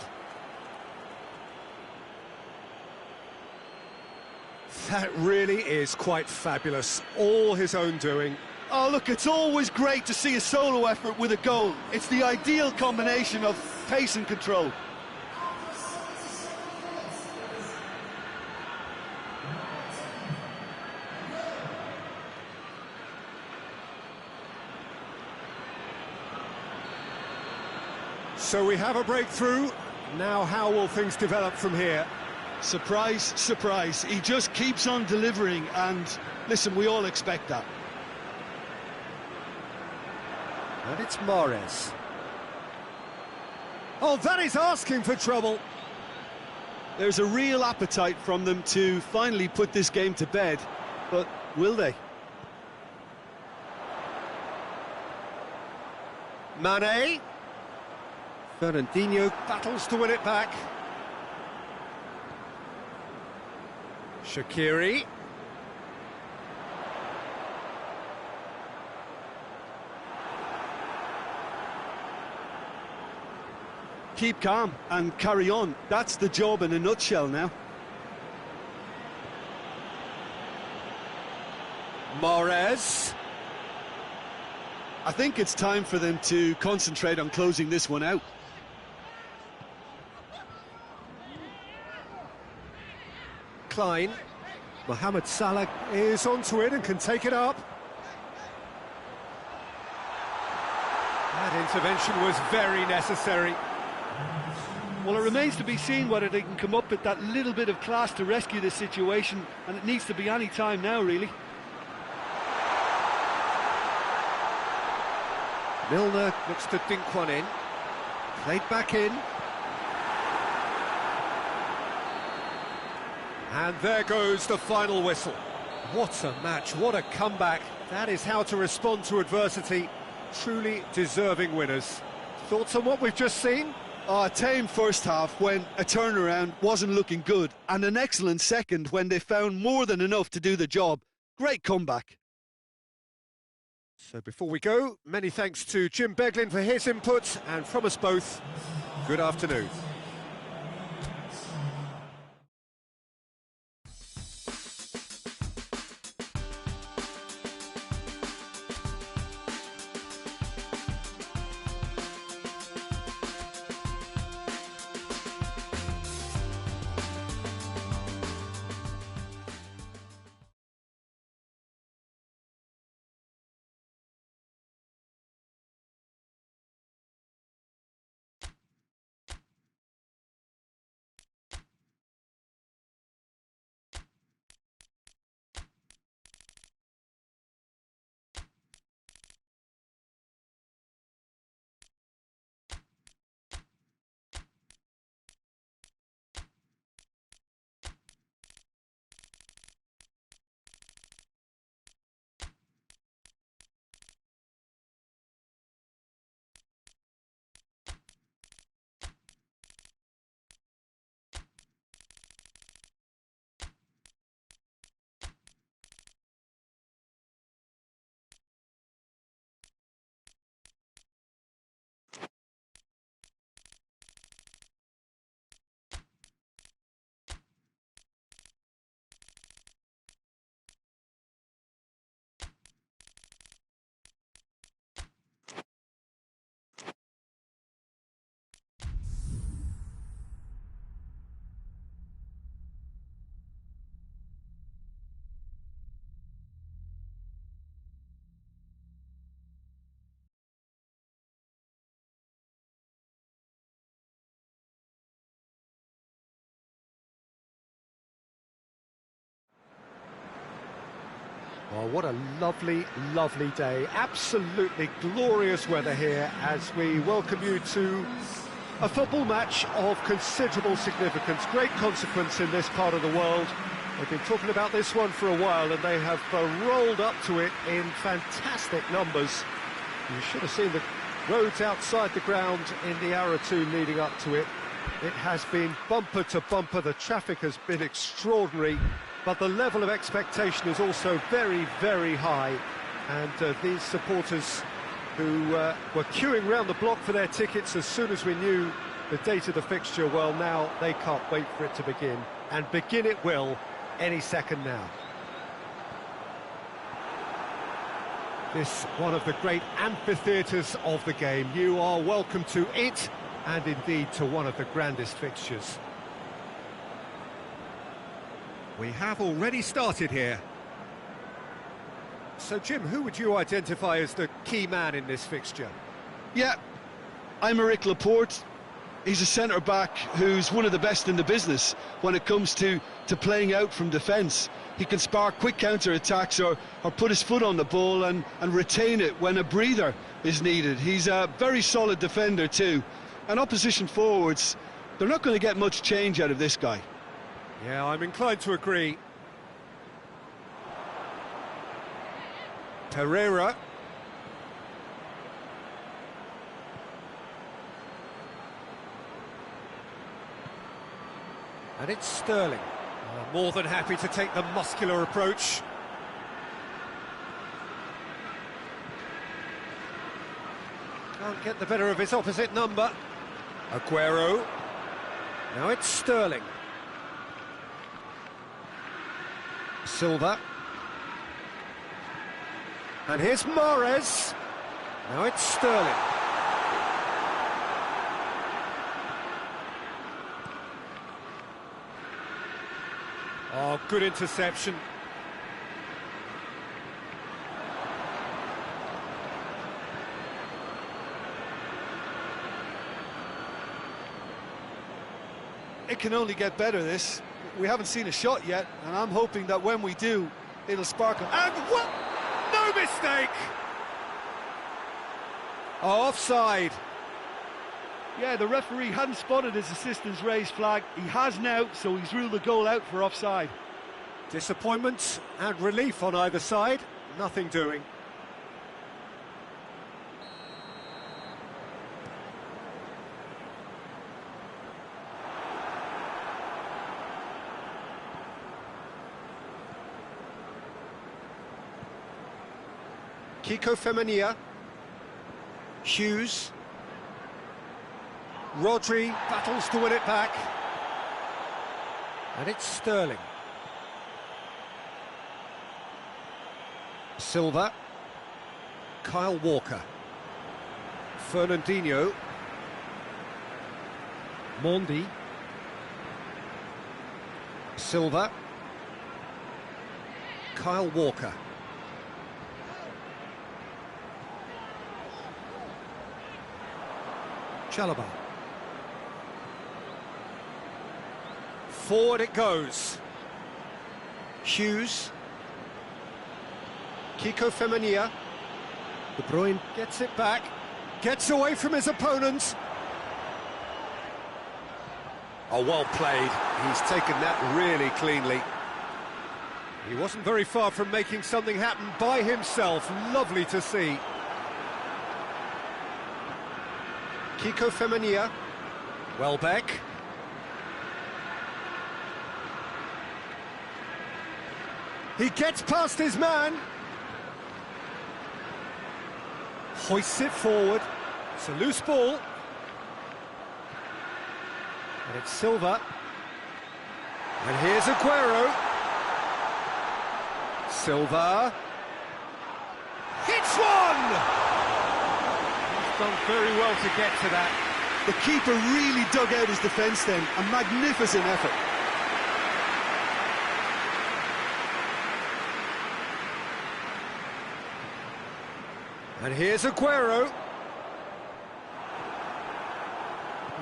That really is quite fabulous. All his own doing. Oh, look, it's always great to see a solo effort with a goal. It's the ideal combination of pace and control. So we have a breakthrough. Now how will things develop from here? Surprise, surprise. He just keeps on delivering, and listen, we all expect that. And it's Mahrez. Oh, that is asking for trouble. There's a real appetite from them to finally put this game to bed, but will they? Mane. Fernandinho battles to win it back. Shaqiri. Keep calm and carry on. That's the job in a nutshell now. Mahrez. I think it's time for them to concentrate on closing this one out. Klein. Mohamed Salah is onto it and can take it up. That intervention was very necessary. Well, it remains to be seen whether they can come up with that little bit of class to rescue this situation, and it needs to be any time now, really. Milner looks to dink one in. Played back in. And there goes the final whistle. What a match, what a comeback. That is how to respond to adversity. Truly deserving winners. Thoughts on what we've just seen? A tame first half when a turnaround wasn't looking good, and an excellent second when they found more than enough to do the job. Great comeback. So before we go, many thanks to Jim Beglin for his input, and from us both, good afternoon. Oh, what a lovely, lovely day. Absolutely glorious weather here as we welcome you to a football match of considerable significance, great consequence in this part of the world. They've been talking about this one for a while and they have rolled up to it in fantastic numbers. You should have seen the roads outside the ground in the hour or two leading up to it. It has been bumper to bumper, the traffic has been extraordinary, but the level of expectation is also very, very high. And these supporters who were queuing round the block for their tickets as soon as we knew the date of the fixture, well, now they can't wait for it to begin. And begin it will any second now. This one of the great amphitheatres of the game. You are welcome to it, and indeed to one of the grandest fixtures. We have already started here. So, Jim, who would you identify as the key man in this fixture? Yeah, I'm Eric Laporte. He's a centre-back who's one of the best in the business when it comes to playing out from defence. He can spark quick counter-attacks or put his foot on the ball and retain it when a breather is needed. He's a very solid defender too. And opposition forwards, they're not going to get much change out of this guy. Yeah, I'm inclined to agree. Herrera. And it's Sterling. More than happy to take the muscular approach. Can't get the better of his opposite number. Aguero. Now it's Sterling. Silva. And here's Mahrez. Now it's Sterling. Oh, good interception. It can only get better, this. We haven't seen a shot yet, and I'm hoping that when we do, it'll sparkle. And what? No mistake! Oh, offside. Yeah, the referee hadn't spotted his assistant's raised flag. He has now, so he's ruled the goal out for offside. Disappointment and relief on either side. Nothing doing. Kiko Femenia. Hughes. Rodri battles to win it back. And it's Sterling. Silva. Kyle Walker. Fernandinho. Mondi. Silva. Kyle Walker. Chalobah. Forward it goes. Hughes. Kiko Femenia. De Bruyne gets it back. Gets away from his opponent. Oh, well played. He's taken that really cleanly. He wasn't very far from making something happen by himself. Lovely to see. Kiko Femenia. Welbeck. He gets past his man. Hoists it forward. It's a loose ball. And it's Silva. And here's Aguero. Silva. Hits one! He's done very well to get to that. The keeper really dug out his defence then. A magnificent effort. And here's Aguero.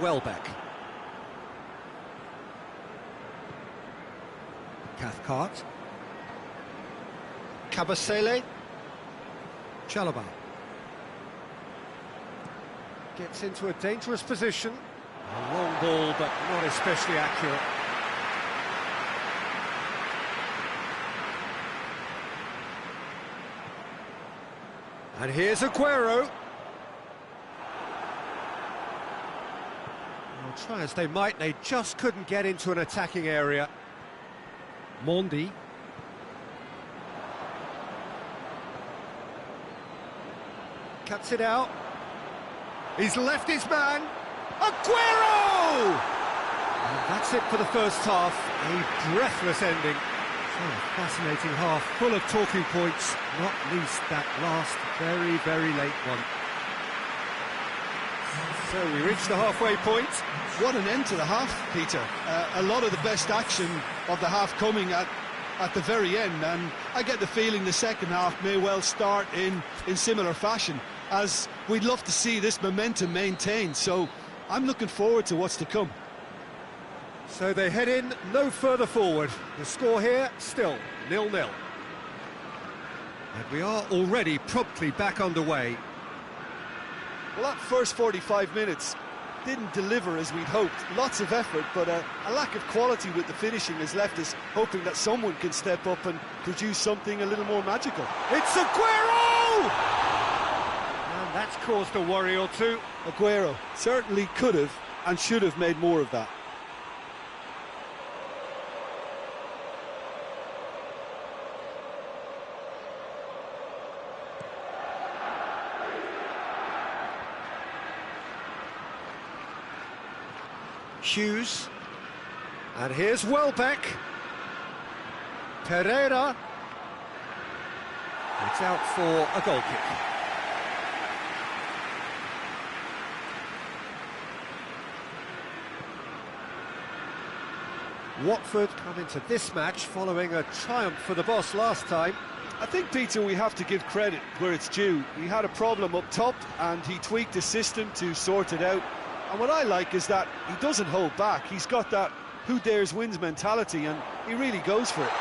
Welbeck. Cathcart. Kabasele. Chalobah. Gets into a dangerous position. A long ball, but not especially accurate. And here's Aguero. Well, try as they might, they just couldn't get into an attacking area. Mondi. Cuts it out. He's left his man. Aguero! And that's it for the first half. A breathless ending. Oh, fascinating half, full of talking points, not least that last very, very late one. So we reach the halfway point. What an end to the half, Peter. A lot of the best action of the half coming at the very end, and I get the feeling the second half may well start in similar fashion, as we'd love to see this momentum maintained, so I'm looking forward to what's to come. So they head in no further forward. The score here, still 0-0. And we are already promptly back underway. Well, that first 45 minutes didn't deliver as we'd hoped. Lots of effort, but a lack of quality with the finishing has left us hoping that someone can step up and produce something a little more magical. It's Aguero! And that's caused a worry or two. Aguero certainly could have and should have made more of that. Hughes, and here's Welbeck. Pereira. It's out for a goal kick. Watford come into this match following a triumph for the boss last time. I think, Peter, we have to give credit where it's due. He had a problem up top and he tweaked his system to sort it out. And what I like is that he doesn't hold back. He's got that who dares wins mentality, and he really goes for it.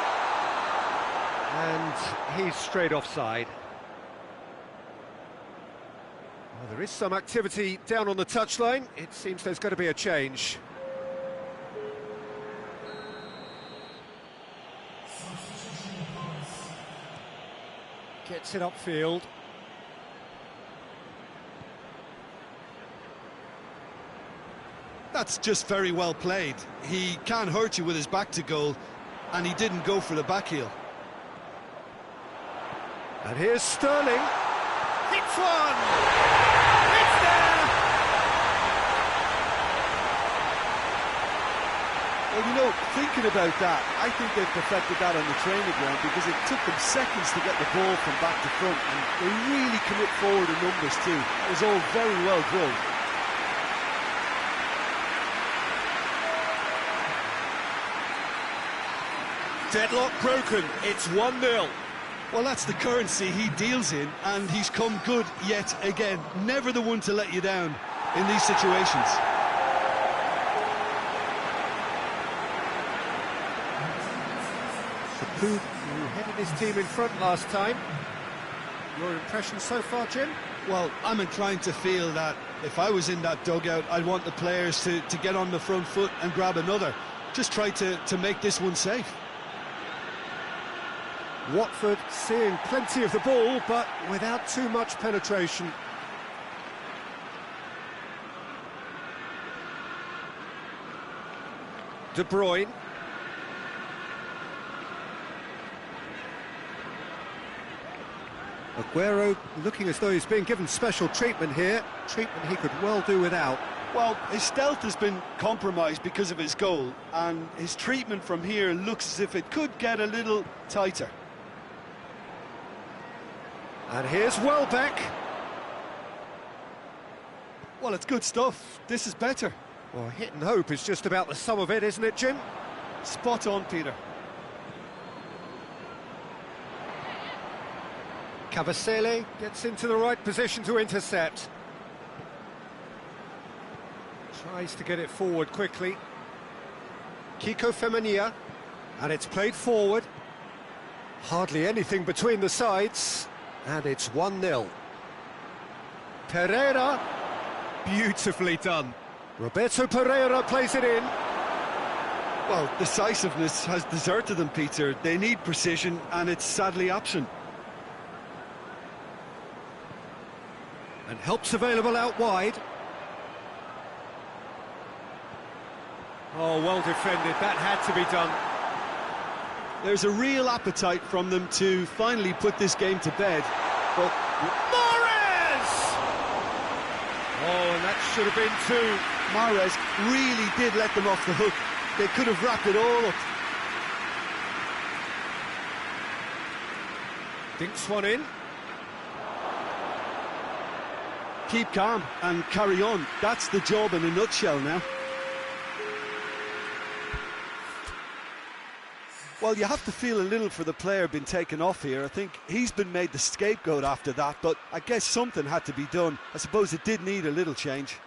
And he's straight offside. Well, there is some activity down on the touchline. It seems there's going to be a change. Gets it upfield. That's just very well played. He can't hurt you with his back to goal, and he didn't go for the back heel. And here's Sterling. Hits one! It's there! Well, you know, thinking about that, I think they've perfected that on the training ground, because it took them seconds to get the ball from back to front, and they really commit forward in numbers too. It was all very well drilled. Deadlock broken, it's 1-0. Well, that's the currency he deals in, and he's come good yet again. Never the one to let you down in these situations. Who headed his team in front last time. Your impression so far, Jim? Well, I'm inclined to feel that if I was in that dugout, I'd want the players to get on the front foot and grab another. Just try to make this one safe. Watford seeing plenty of the ball, but without too much penetration. De Bruyne. Aguero looking as though he's being given special treatment here, treatment he could well do without. Well, his stealth has been compromised because of his goal, and his treatment from here looks as if it could get a little tighter. And here's Welbeck. Well, it's good stuff. This is better. Well, hit and hope is just about the sum of it, isn't it, Jim? Spot on, Peter. Kabasele gets into the right position to intercept. Tries to get it forward quickly. Kiko Femenia, and it's played forward. Hardly anything between the sides, and it's 1-0. Pereira, beautifully done. Roberto Pereira plays it in. Well, decisiveness has deserted them, Peter. They need precision, and it's sadly absent. And help's available out wide. Oh, well defended, that had to be done. There's a real appetite from them to finally put this game to bed, but... Mahrez! Oh, and that should have been two. Mahrez really did let them off the hook. They could have wrapped it all up. Dinks one in. Keep calm and carry on. That's the job in a nutshell now. Well, you have to feel a little for the player being taken off here. I think he's been made the scapegoat after that, but I guess something had to be done. I suppose it did need a little change.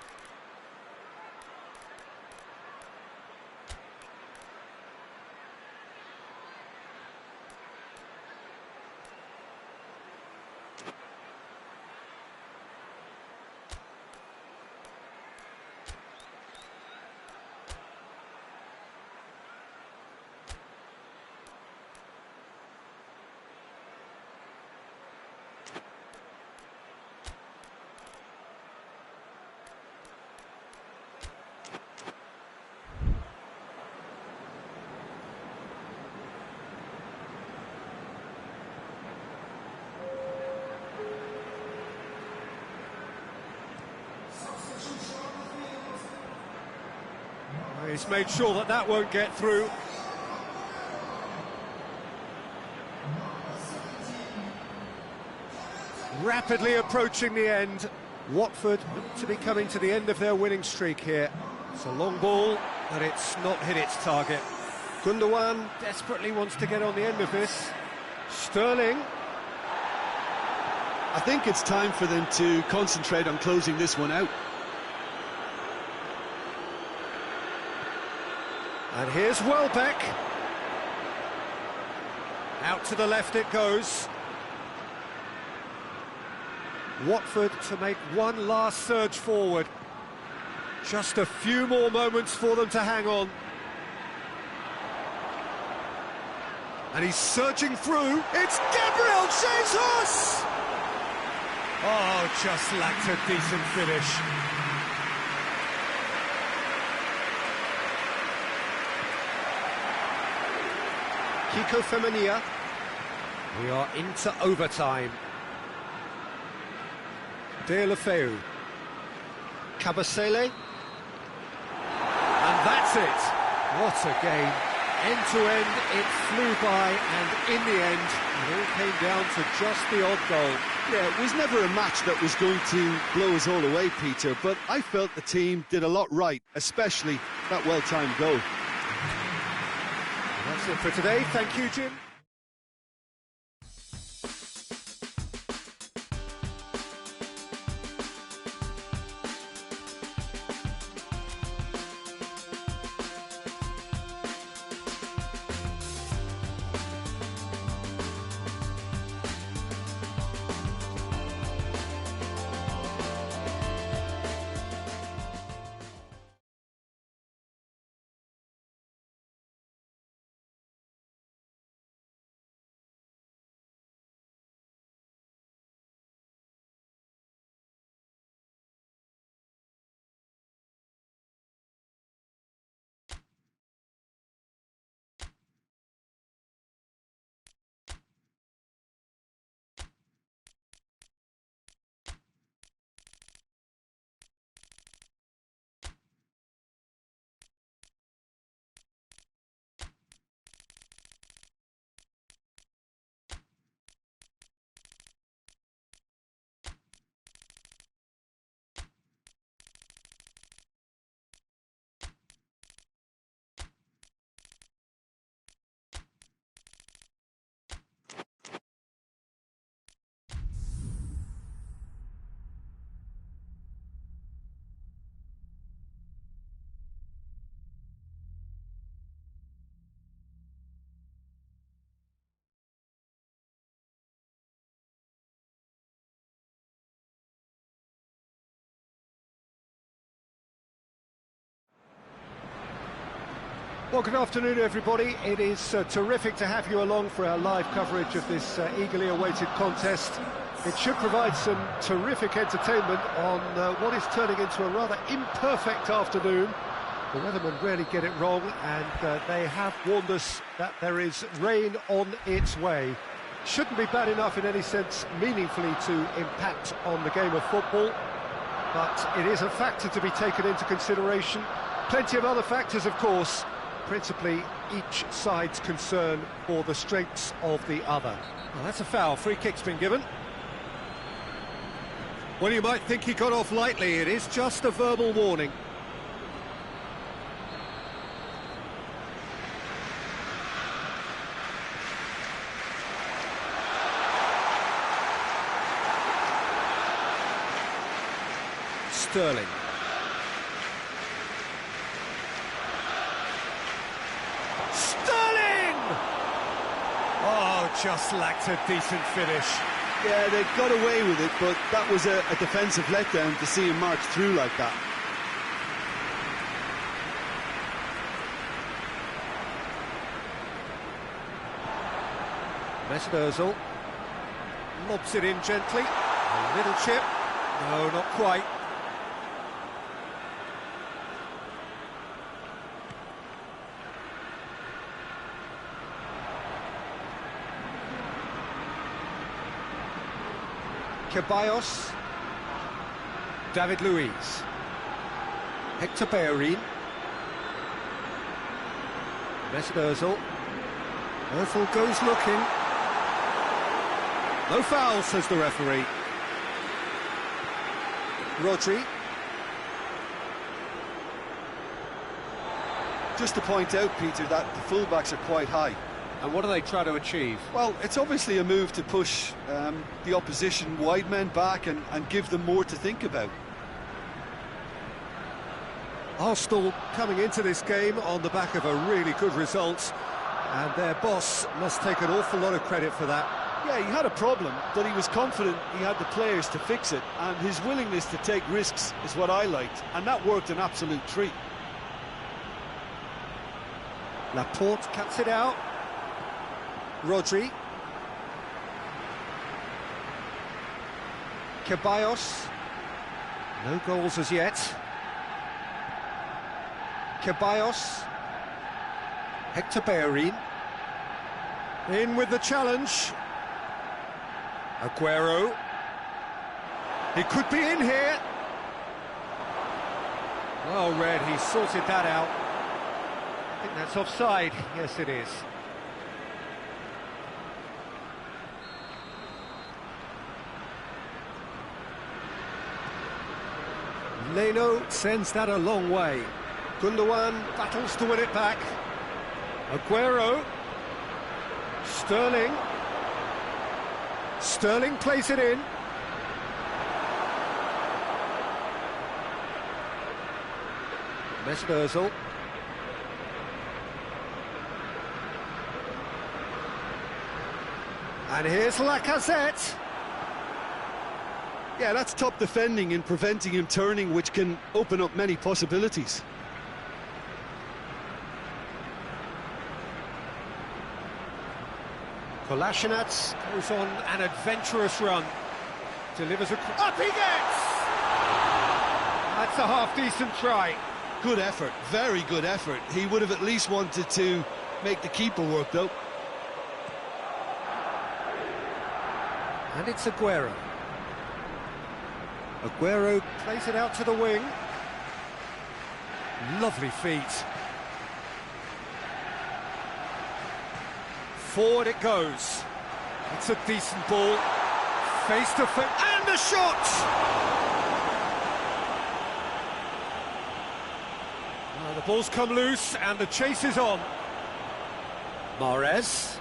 He's made sure that that won't get through. Rapidly approaching the end. Watford look to be coming to the end of their winning streak here. It's a long ball, but it's not hit its target. Gundogan desperately wants to get on the end of this. Sterling. I think it's time for them to concentrate on closing this one out. And here's Welbeck. Out to the left it goes. Watford to make one last surge forward. Just a few more moments for them to hang on. And he's surging through. It's Gabriel Jesus! Oh, just lacked a decent finish. Kiko Femenia. We are into overtime. De La Feu. Cabasele. And that's it. What a game. End to end, it flew by, and in the end, it all came down to just the odd goal. Yeah, it was never a match that was going to blow us all away, Peter, but I felt the team did a lot right, especially that well-timed goal. That's it for today. Thank you, Jim. Well, good afternoon, everybody. It is terrific to have you along for our live coverage of this eagerly awaited contest. It should provide some terrific entertainment on what is turning into a rather imperfect afternoon. The weathermen rarely get it wrong, and they have warned us that there is rain on its way. Shouldn't be bad enough in any sense meaningfully to impact on the game of football, but it is a factor to be taken into consideration. Plenty of other factors, of course, principally each side's concern for the strengths of the other. Well, that's a foul. Free kick's been given. Well, you might think he got off lightly. It is just a verbal warning. Sterling. Oh, just lacked a decent finish. Yeah, they got away with it, but that was a defensive letdown to see him march through like that. Mesut Ozil lobs it in gently. A little chip. No, not quite. Ceballos, David Luiz, Hector Bellerin, Mesut Ozil. Ozil goes looking. No foul, says the referee. Rodri. Just to point out, Peter, that the fullbacks are quite high. And what do they try to achieve? Well, it's obviously a move to push the opposition wide men back and give them more to think about. Arsenal coming into this game on the back of a really good result, and their boss must take an awful lot of credit for that. Yeah, he had a problem, but he was confident he had the players to fix it, and his willingness to take risks is what I liked, and that worked an absolute treat. Laporte cuts it out. Rodri. Ceballos. No goals as yet. Ceballos. Hector Bellerin. In with the challenge. Aguero. He could be in here. Well read, he sorted that out. I think that's offside. Yes, it is. Leno sends that a long way. Gundogan battles to win it back. Aguero. Sterling. Sterling plays it in. Mesut Ozil. And here's Lacazette. Yeah, that's top defending and preventing him turning, which can open up many possibilities. Kolasinac goes on an adventurous run. Delivers a... Up he gets! That's a half-decent try. Good effort, very good effort. He would have at least wanted to make the keeper work, though. And it's Aguero. Aguero plays it out to the wing. Lovely feet. Forward it goes. It's a decent ball. Face to face. And the shot! The ball's come loose and the chase is on. Mahrez.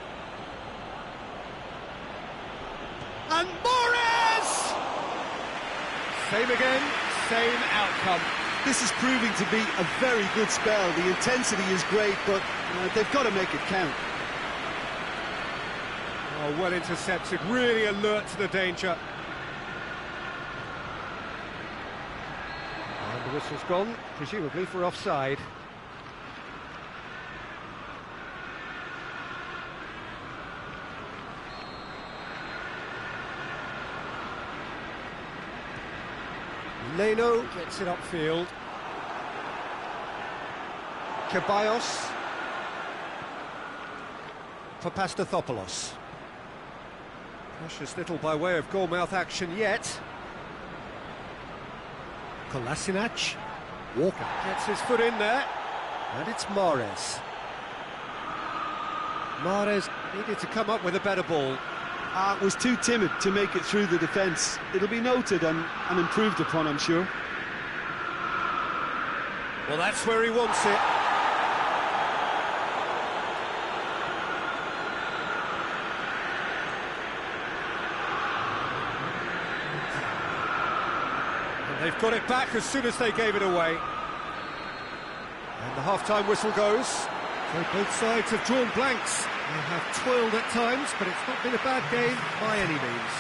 And Mahrez! Same again, same outcome. This is proving to be a very good spell. The intensity is great, but they've got to make it count. Oh, well intercepted, really alert to the danger. And the whistle's gone, presumably for offside. Leno gets it upfield. Ceballos for Pastathopoulos. Precious little by way of goalmouth action yet. Kolasinac. Walker gets his foot in there, and it's Mahrez. Mahrez needed to come up with a better ball. Was too timid to make it through the defence. It'll be noted and improved upon, I'm sure. Well, that's where he wants it. And they've got it back as soon as they gave it away. And the half-time whistle goes. So both sides have drawn blanks. They have toiled at times, but it's not been a bad game by any means.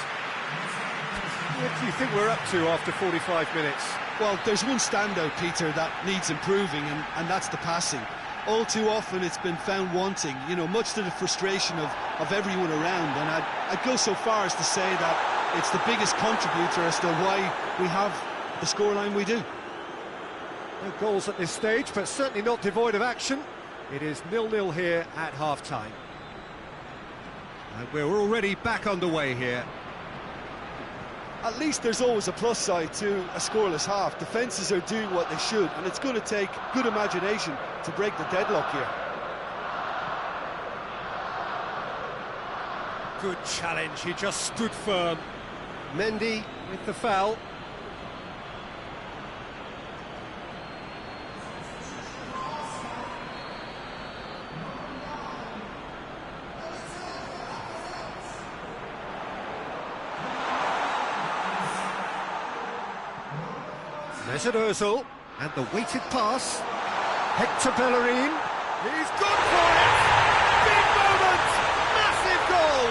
What do you think we're up to after 45 minutes? Well, there's one standout, Peter, that needs improving, and that's the passing. All too often it's been found wanting, you know, much to the frustration of everyone around, and I'd go so far as to say that it's the biggest contributor as to why we have the scoreline we do. No goals at this stage, but certainly not devoid of action. It is 0-0 here at half-time. And we're already back underway here. At least there's always a plus side to a scoreless half. Defences are doing what they should, and it's going to take good imagination to break the deadlock here. Good challenge, he just stood firm. Mendy with the foul. Mesut Ozil, and the weighted pass. Hector Bellerin, he's gone for it! Big moment! Massive goal!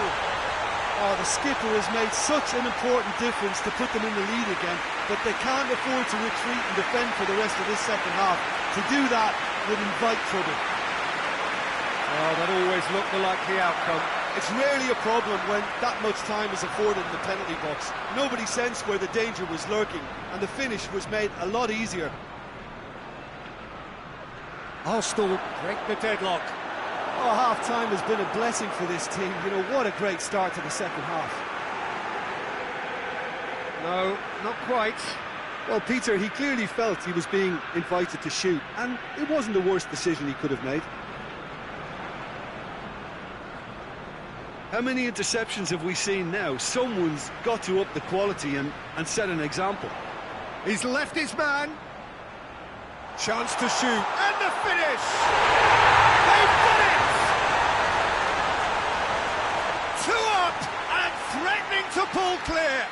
Oh, the skipper has made such an important difference to put them in the lead again, but they can't afford to retreat and defend for the rest of this second half. To do that would invite trouble. Oh, that always looked the likely outcome. It's rarely a problem when that much time is afforded in the penalty box. Nobody sensed where the danger was lurking, and the finish was made a lot easier. Arsenal break the deadlock. Oh, half-time has been a blessing for this team. You know, what a great start to the second half. No, not quite. Well, Peter, he clearly felt he was being invited to shoot, and it wasn't the worst decision he could have made. How many interceptions have we seen now? Someone's got to up the quality and set an example. He's left his man. Chance to shoot. And the finish! They've done it! 2 up and threatening to pull clear.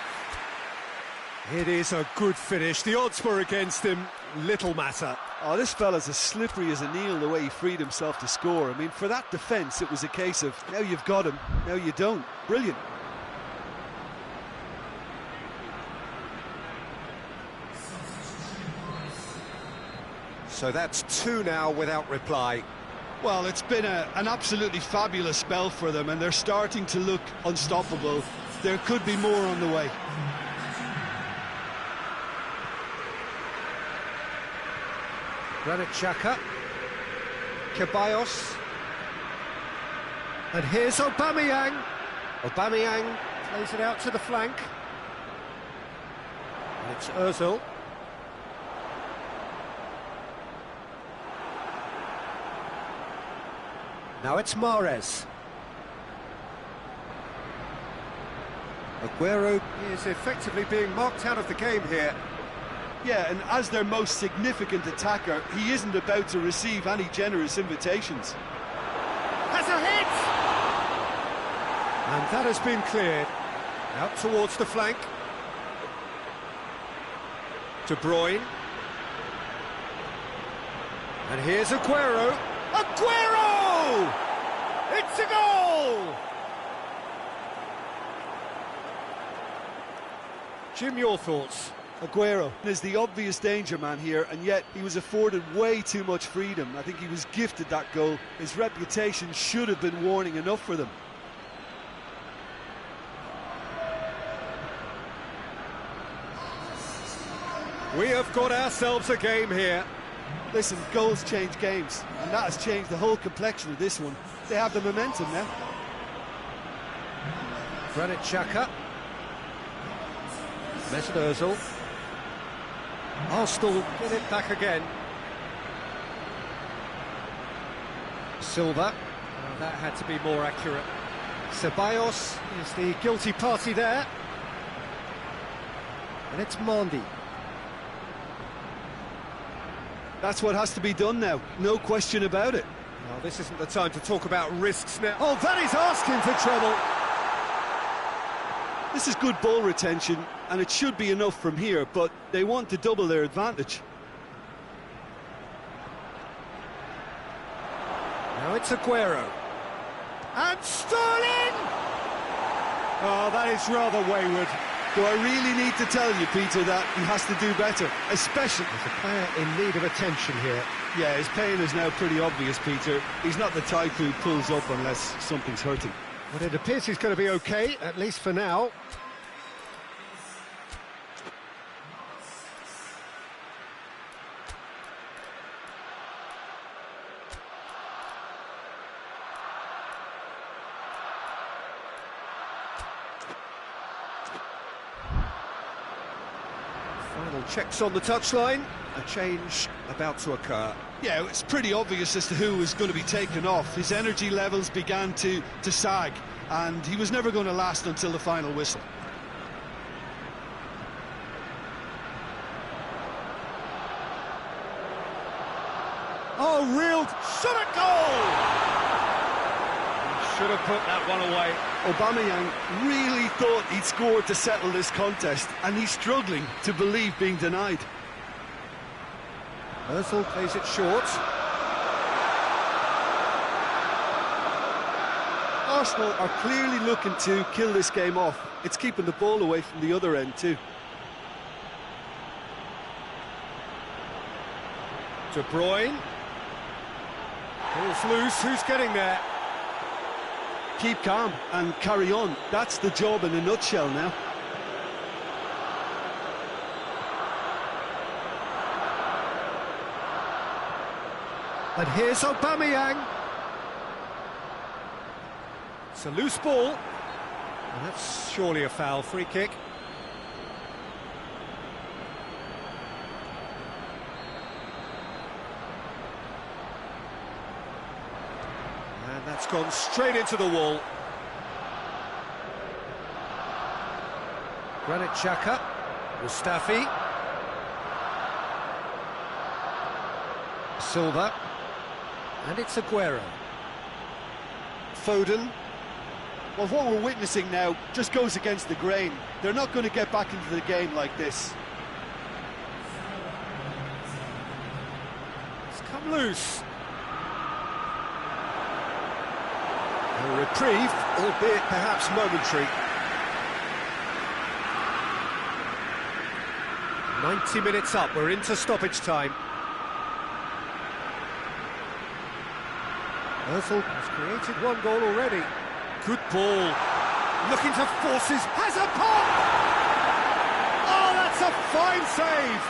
It is a good finish. The odds were against him. Little matter. Oh, this fella's as slippery as a needle the way he freed himself to score. I mean, for that defence, it was a case of, now you've got him, now you don't. Brilliant. So that's 2 now without reply. Well, it's been an absolutely fabulous spell for them, and they're starting to look unstoppable. There could be more on the way. Granit Xhaka, Ceballos, and here's Aubameyang. Aubameyang plays it out to the flank. And it's Ozil. Now it's Mahrez. Aguero is effectively being marked out of the game here. Yeah, and as their most significant attacker, he isn't about to receive any generous invitations. Has a hit! And that has been cleared. Out towards the flank. De Bruyne. And here's Aguero. Aguero! It's a goal! Jim, your thoughts? Aguero is the obvious danger man here, and yet he was afforded way too much freedom. I think he was gifted that goal. His reputation should have been warning enough for them. We have got ourselves a game here. Listen, goals change games, and that has changed the whole complexion of this one. They have the momentum now. Granit Xhaka. Mesut Ozil. Arsenal get it back again. Silva. Oh, that had to be more accurate. Ceballos is the guilty party there. And it's Mendy. That's what has to be done now, no question about it. Well, this isn't the time to talk about risks now. Oh, that is asking for trouble. This is good ball retention, and it should be enough from here, but they want to double their advantage. Now it's Aguero. And Sterling! Oh, that is rather wayward. Do I really need to tell you, Peter, that he has to do better, especially... There's a player in need of attention here. Yeah, his pain is now pretty obvious, Peter. He's not the type who pulls up unless something's hurting. But it appears he's going to be okay, at least for now. Final checks on the touchline. A change about to occur. Yeah, it's pretty obvious as to who was going to be taken off. His energy levels began to sag, and he was never going to last until the final whistle. Oh, reeled, shot at goal! Should have put that one away. Aubameyang really thought he'd scored to settle this contest, and he's struggling to believe being denied. Ozil plays it short. Arsenal are clearly looking to kill this game off. It's keeping the ball away from the other end too. De Bruyne. Ball's loose, who's getting there? Keep calm and carry on. That's the job in a nutshell now. And here's Aubameyang. It's a loose ball. And that's surely a foul, free kick. And that's gone straight into the wall. Granit Xhaka. Mustafi. Silva. And it's Aguero. Foden. Well, what we're witnessing now just goes against the grain. They're not going to get back into the game like this. It's come loose. A reprieve, albeit perhaps momentary. 90 minutes up, we're into stoppage time. Ozil has created one goal already. Good ball. Looking to force his... Has a pop! Oh, that's a fine save!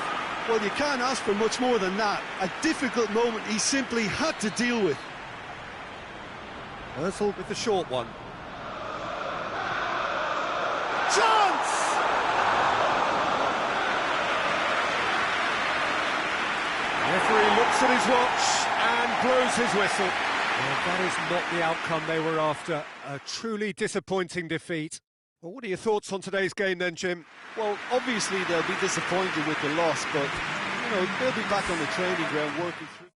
Well, you can't ask for much more than that. A difficult moment he simply had to deal with. Ozil with the short one. Chance! The referee looks at his watch and blows his whistle. Well, that is not the outcome they were after. A truly disappointing defeat. Well, what are your thoughts on today's game then, Jim? Well, obviously they'll be disappointed with the loss, but, you know, they'll be back on the training ground working through...